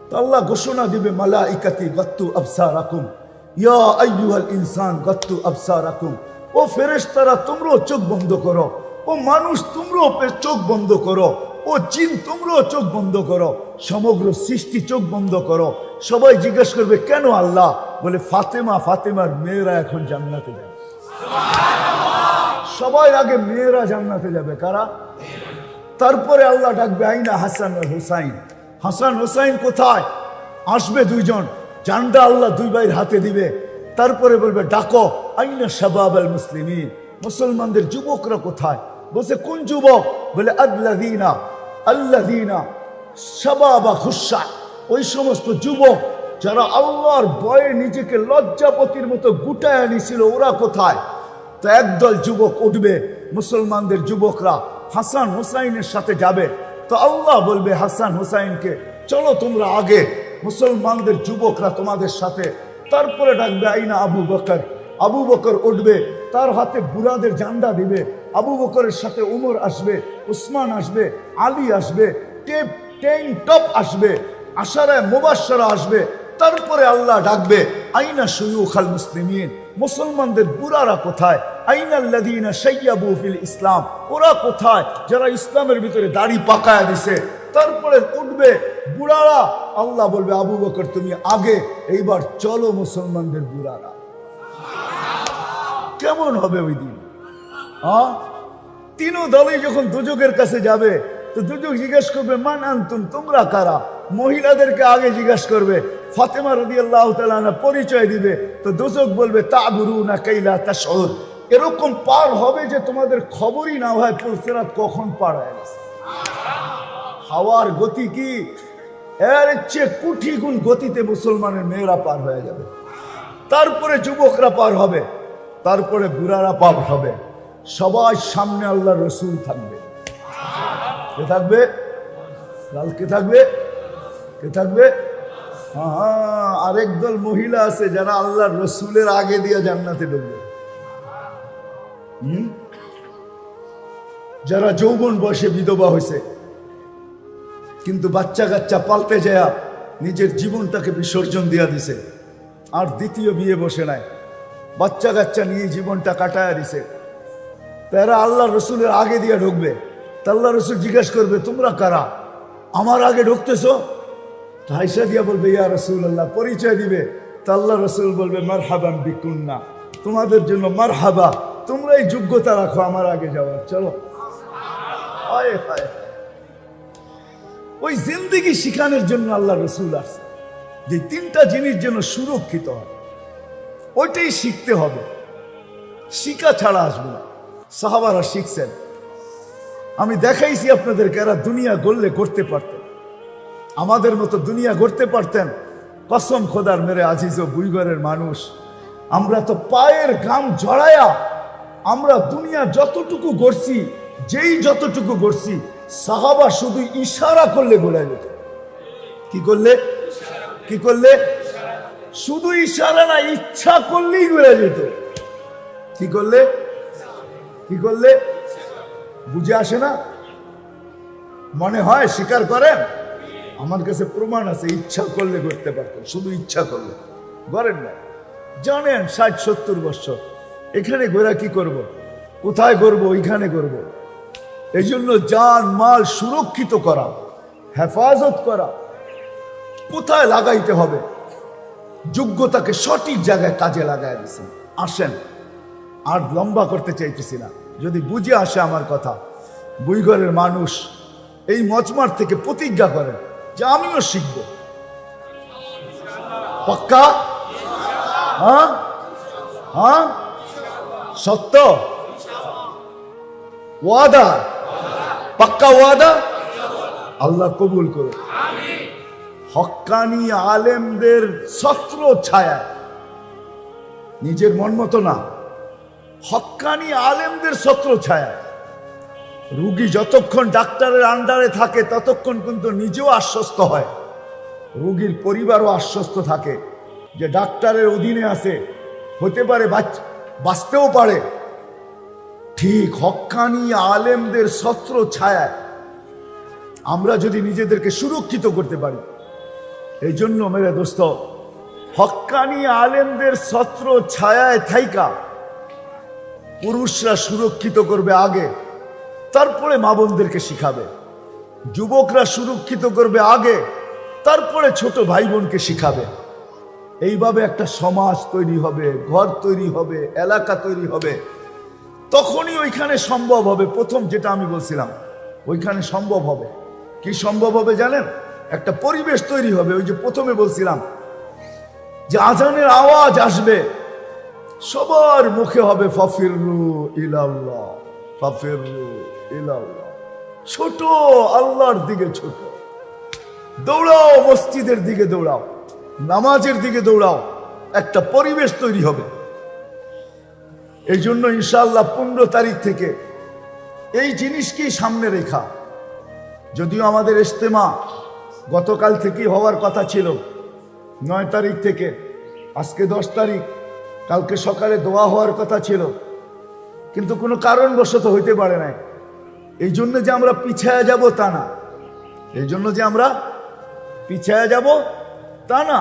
তো আল্লাহ ঘোষণা দিবে মালাইকাতি গত্তু আবসারাকুম ইয়া আইয়ুহাল ইনসান গত্তু আবসারাকুম। ও ফেরেশতারা তোমরাও চোখ বন্ধ করো, ও মানুষ তোমরাও চোখ বন্ধ করো, ও জিন তোমরাও চোখ বন্ধ করো, সমগ্র সৃষ্টি চোখ বন্ধ করো। সবাই জিজ্ঞেস করবে কেন আল্লাহ? বলে ফাতেমা, ফাতেমার মেয়েরা এখন জান্নাতে যাবে। সবাই আগে মেয়েরা জান্নাতে যাবে, কারা? তারপরে আল্লাহ ডাকবে আইনা হাসান আর হুসাইন, হাসান হুসাইন কোথায়? আসবে দুইজন, জান্ডা আল্লাহ দুই ভাইয়ের হাতে দিবে। তারপরে বলবে ডাকো আইনা শাবাব আল মুসলিমিন, মুসলমানদের যুবকরা কোথায়? বলছে কোন যুবক? বলে আল্লাযীনা আল্লাযীনা শাবাবা খুশা, ওই সমস্ত যুবক যারা আল্লাহর ভয়ে নিজেকে লজ্জাপতির মতো গুটায় আনিছিল, ওরা কোথায়? তো একদল যুবক উঠবে, মুসলমানদের যুবকরা হাসান হুসাইনের সাথে যাবে। তো আল্লাহ বলবে হাসান হুসাইনকে চলো তোমরা আগে, মুসলমানদের যুবকরা তোমাদের সাথে। তারপরে ডাকবে আইনা আবু বকর, আবু বকর উঠবে, তার হাতে বুরাদের জান্ডা দিবে। আবু বকরের সাথে উমর আসবে, উসমান আসবে, আলী আসবে, টপ আসবে, আশারায়ে মুবাশশারা আসবে। তারপরে আল্লাহ ডাকবে আইনা শুয়ুখাল মুসলিমিন, মুসলমানদের বুড়ারা কোথায়? আইনাল্লাযীনা শাইয়াবু ফিল ইসলাম, ওরা কোথায় যারা ইসলামের ভিতরে দাড়ি পাকায়া দিছে? তারপরে উঠবে বুড়ারা, আল্লাহ বলবে আবু বকর তুমি আগে, এইবার চলো মুসলমানদের বুড়ারা। কেমন হবে ওই দিন? তিনও দলই যখন দুজকের কাছে যাবে তো দুজক জিজ্ঞেস করবে মান আনতুম, তোমরা কারা? মহিলাদেরকে আগে জিজ্ঞেস করবে, ফাতেমা রাদিয়াল্লাহু তাআলা আনহা পরিচয় দিবে, তো দুজক বলবে তা'বুরুনা কাইলা তাশউর। এরকম পার হবে যে তোমাদের খবরই না হয় পুলসিরাত কখন পার হয়ে গেছে। হাওয়ার গতি কি, এর চেয়ে কোটি গুণ গতিতে মুসলমানের মেয়েরা পার হয়ে যাবে। তারপরে যুবকরা পার হবে, তারপরে বুড়ারা পার হবে। সবার সামনে আল্লাহর রসুল থাকবে। কে থাকবে? কে থাকবে? কে থাকবে? আরেক দল মহিলা আছে যারা আল্লাহর রসুলের আগে দিয়ে জান্নাতে ঢুকবে। যারা যৌবন বয়সে বিধবা হয়েছে, কিন্তু বাচ্চা কাচ্চা পাল্টে যায় নিজের জীবনটাকে বিসর্জন দিয়া দিছে, আর দ্বিতীয় বিয়ে বসে নাই, বাচ্চা কাচ্চা নিয়ে জীবনটা কাটায় দিছে, তারা আল্লাহ রসুলের আগে দিয়ে ঢুকবে। তা আল্লাহ রসুল জিজ্ঞেস করবে তোমরা কারা, আমার আগে ঢুকতেছো? হাইসা দিয়া বলবে ইয়া রাসূলুল্লাহ, পরিচয় দিবে। তা আল্লাহ রসুল বলবে মারহাবান বিকুন্না, তোমাদের জন্য মারহাবা, তোমরাই যোগ্যতা রাখো আমার আগে যাওয়ার। চলো। হায় হায়, ওই জিন্দেগি শিখানোর জন্য আল্লাহ রসুল আসছে, যে তিনটা জিনিস যেন সুরক্ষিত হয়, ওইটাই শিখতে হবে। শিখা ছাড়া আসবে না। সাহাবারা শিখছেন, আমি দেখাইছি আপনাদেরকে, এরা দুনিয়া গড়লে করতে পারতেন, আমাদের মতো দুনিয়া গড়তে পারতেন। কসম খোদার মেরে আজিজ ও বুইগরের মানুষ, আমরা তো পায়ের ঘাম জড়ায়া আমরা দুনিয়া যতটুকু গড়ছি, যেই যতটুকু গড়ছি, সাহাবা শুধু ইশারা করলে গোড়ায় যেত। কি করলে? কি করলে? শুধু ইশারা না, ইচ্ছা করলেই গড়ে যেত। কি করলে? কি করলে? বুঝে আসে না? মনে হয় স্বীকার করেন? আমার কাছে প্রমাণ আছে, ইচ্ছা করলে করতে পারতেন, শুধু ইচ্ছা করলে। করেন না, জানেন 60-70 বছর এখানে ঘোরা কি করব, কোথায় করব, ওইখানে করব। এই জন্য জান মাল সুরক্ষিত করা, হেফাজত করা, কোথায় লাগাইতে হবে, যোগ্যতাকে সঠিক জায়গায় কাজে লাগাই দিয়েছেন। আসেন, আর লম্বা করতে চাইতেছি না, যদি বুঝে আসে আমার কথা, বুইগরের মানুষ এই মজমার থেকে প্রতিজ্ঞা করেন যে আমিও শিখব। পাক্কা? হ্যাঁ হ্যাঁ, সত্য ওয়াদা, পাক্কা ওয়াদা। আল্লাহ কবুল করুন। হক্কানি আলেমদের ছত্র ছায়া, নিজের মন মতো না, হক্কানি আলেমদের ছত্র ছায়া। রুগী যতক্ষণ ডাক্তারের আন্ডারে থাকে ততক্ষণ কিন্তু নিজেও আশ্বস্ত হয়, রোগীর পরিবারও আশ্বস্ত থাকে যে ডাক্তারের অধীনে আছে, হতে পারে বাঁচতেও পারে। ঠিক হক্কানি আলেমদের ছত্র ছায়া আমরা যদি নিজেদেরকে সুরক্ষিত করতে পারি, এই জন্য মেরে দোস্ত, হক্কানি আলেমদের ছত্র ছায়ায় থাইকা পুরুষরা সুরক্ষিত করবে আগে, তারপরে মা বোনদেরকে শিখাবে। যুবকরা সুরক্ষিত করবে আগে, তারপরে ছোট ভাই বোনকে শিখাবে। এইভাবে একটা সমাজ তৈরি হবে, ঘর তৈরি হবে, এলাকা তৈরি হবে। তখনই ওইখানে সম্ভব হবে, প্রথম যেটা আমি বলছিলাম, ওইখানে সম্ভব হবে। কি সম্ভব হবে জানেন? একটা পরিবেশ তৈরি হবে। ওই যে প্রথমে বলছিলাম যে আজানের আওয়াজ আসবে, সবার মুখে হবে ফাফিরু ইলাল্লাহ, ফাফিরু ইলাল্লাহ। ছোট আল্লাহর দিকে ছোট, দৌড়াও, মসজিদের দিকে দৌড়াও, নামাজের দিকে দৌড়াও। একটা পরিবেশ তৈরি হবে। এই জন্য ইনশাআল্লাহ 15 তারিখ থেকে এই জিনিসকেই সামনে রেখা, যদিও আমাদের ইজতেমা গতকাল থেকেই হওয়ার কথা ছিল, 9 তারিখ থেকে, আজকে 10 তারিখ, কালকে সকালে দোয়া হওয়ার কথা ছিল, কিন্তু কোনো কারণবশত হইতে পারে নাই। এই জন্য যে আমরা পিছায়া যাব তা না, এই জন্য যে আমরা পিছায়া যাব তা না।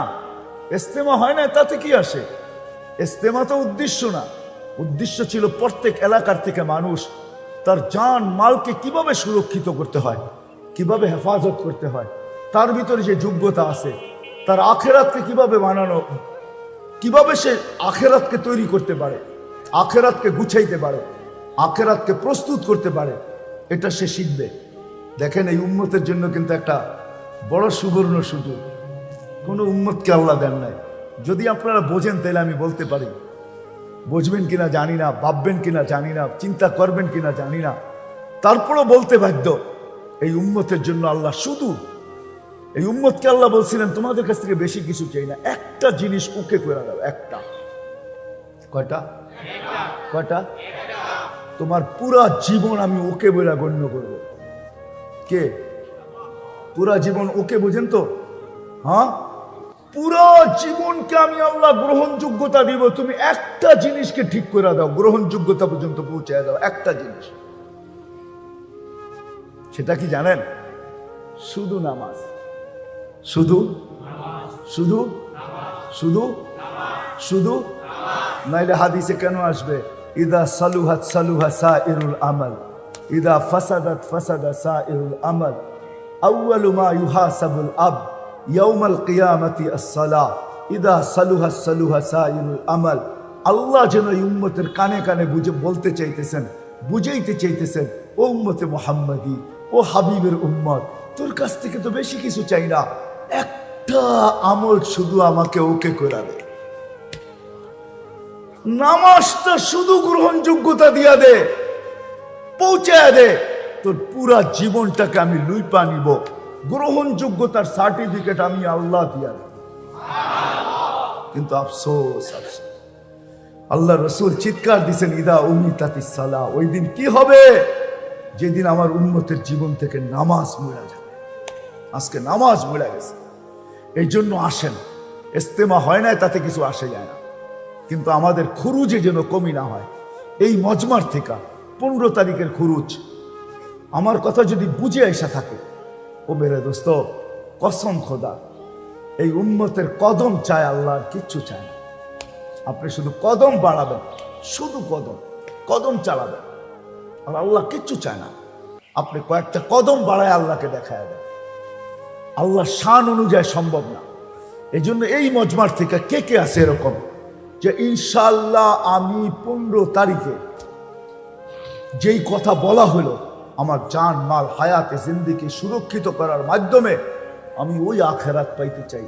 ইজতেমা হয় না তাতে কি আসে? ইজতেমা তো উদ্দেশ্য না, উদ্দেশ্য ছিল প্রত্যেক এলাকার থেকে মানুষ তার জান মালকে কিভাবে সুরক্ষিত করতে হয়, কিভাবে হেফাজত করতে হয়, তার ভিতরে যে যোগ্যতা আছে, তার আখেরাতকে কিভাবে বানানো, কিভাবে সে আখেরাতকে তৈরি করতে পারে, আখেরাতকে গুছাইতে পারে, আখেরাতকে প্রস্তুত করতে পারে, এটা সে শিখবে। দেখেন এই উম্মতের জন্য কিন্তু একটা বড় সুবর্ণ সুযোগ। কোনো উম্মতকে আল্লাহ দেন নাই। যদি আপনারা বোঝেন তাহলে আমি বলতে পারি, বুঝবেন কিনা জানি না, ভাববেন কিনা জানি না, চিন্তা করবেন কিনা জানি না, তারপরও বলতে বাধ্য, এই উম্মতের জন্য আল্লাহ শুধু এই উম্মতকে আল্লাহ বলছিলেন তোমাদের কাছ থেকে বেশি কিছু চাই না, একটা জিনিস ওকে করে দাও। একটা, কয়টা? কয়টা? তোমার পুরা জীবন আমি ওকে বলে গণ্য করব। কে? পুরা জীবন ওকে, বুঝেন তো? হ্যাঁ, পুরা জীবনকে আমি আল্লাহ গ্রহণযোগ্যতা দিব। তুমি একটা জিনিসকে ঠিক করে দাও, গ্রহণযোগ্যতা পর্যন্ত পৌঁছে দাও। একটা জিনিস, সেটা কি জানেন? শুধু নামাজ। শুধু শুধু শুধু শুধু, নাইলে হাদিসে কেন আসবে ইদা সালুহাত সালুহা সাইরুল আমাল, ইদা ফাসাদাত ফাসাদা সাইরুল আমাল, আউয়ালু মা ইউহাসাবুল আব ইয়াউমাল কিয়ামাতি আস-সালাহ, ইদা সালুহা সালুহা সাইরুল আমাল। আল্লাহ যেন এই উম্মতের কানে কানে বুঝে বলতে চাইতেছেন, বুঝাইতে চাইতেছেন, ও উম্মতে মুহাম্মাদি, ও হাবিবের উম্মত, তোর কাছ থেকে তো বেশি কিছু চাই না, একটা আমল শুধু আমাকে ওকে করে দে। নামাজটা শুধু গ্রহণযোগ্যতা দিয়া দে, পৌঁছায় দে, তোর পুরা জীবনটাকে আমি লুইপা নিব। গ্রহণযোগ্যতার সার্টিফিকেট আমি আল্লাহ দিয়া দেব। কিন্তু আফসোস, আফসোস, আল্লাহ রসুল চিৎকার দিছেন ইদা উমিতাতিস সালাহ, ওই দিন কি হবে? যেদিন আমার উম্মতের জীবন থেকে নামাজ মুড়া যাবে। আজকে নামাজ মুড়া গেছে। এই জন্য আসেন, ইস্তেমা হয় না তাতে কিছু আসে যায় না, কিন্তু আমাদের খুরুজে যেন কমি না হয়। এই মজমার থেকে 15 তারিখের খুরুজ আমার কথা যদি বুঝে আসা থাকে, ও মেরে দোস্ত, কসম খোদা, এই উম্মতের কদম চায় আল্লাহ, আর কিচ্ছু চায় না। আপনি শুধু কদম বাড়াবেন, শুধু কদম কদম চালাবেন, আর আল্লাহ কিচ্ছু চায় না। আপনি কয়েকটা কদম বাড়ায় আল্লাহকে দেখায় দেন। আল্লাহ শান অনুযায়ী সম্ভব না। এই জন্য এই মজমার থেকে কে কে আছে এরকম যে ইনশাআল্লাহ আমি 15 তারিখে যেই কথা বলা হলো, আমার জান মাল হায়াতে জিন্দেগি সুরক্ষিত করার মাধ্যমে আমি ওই আখেরাত পাইতে চাই।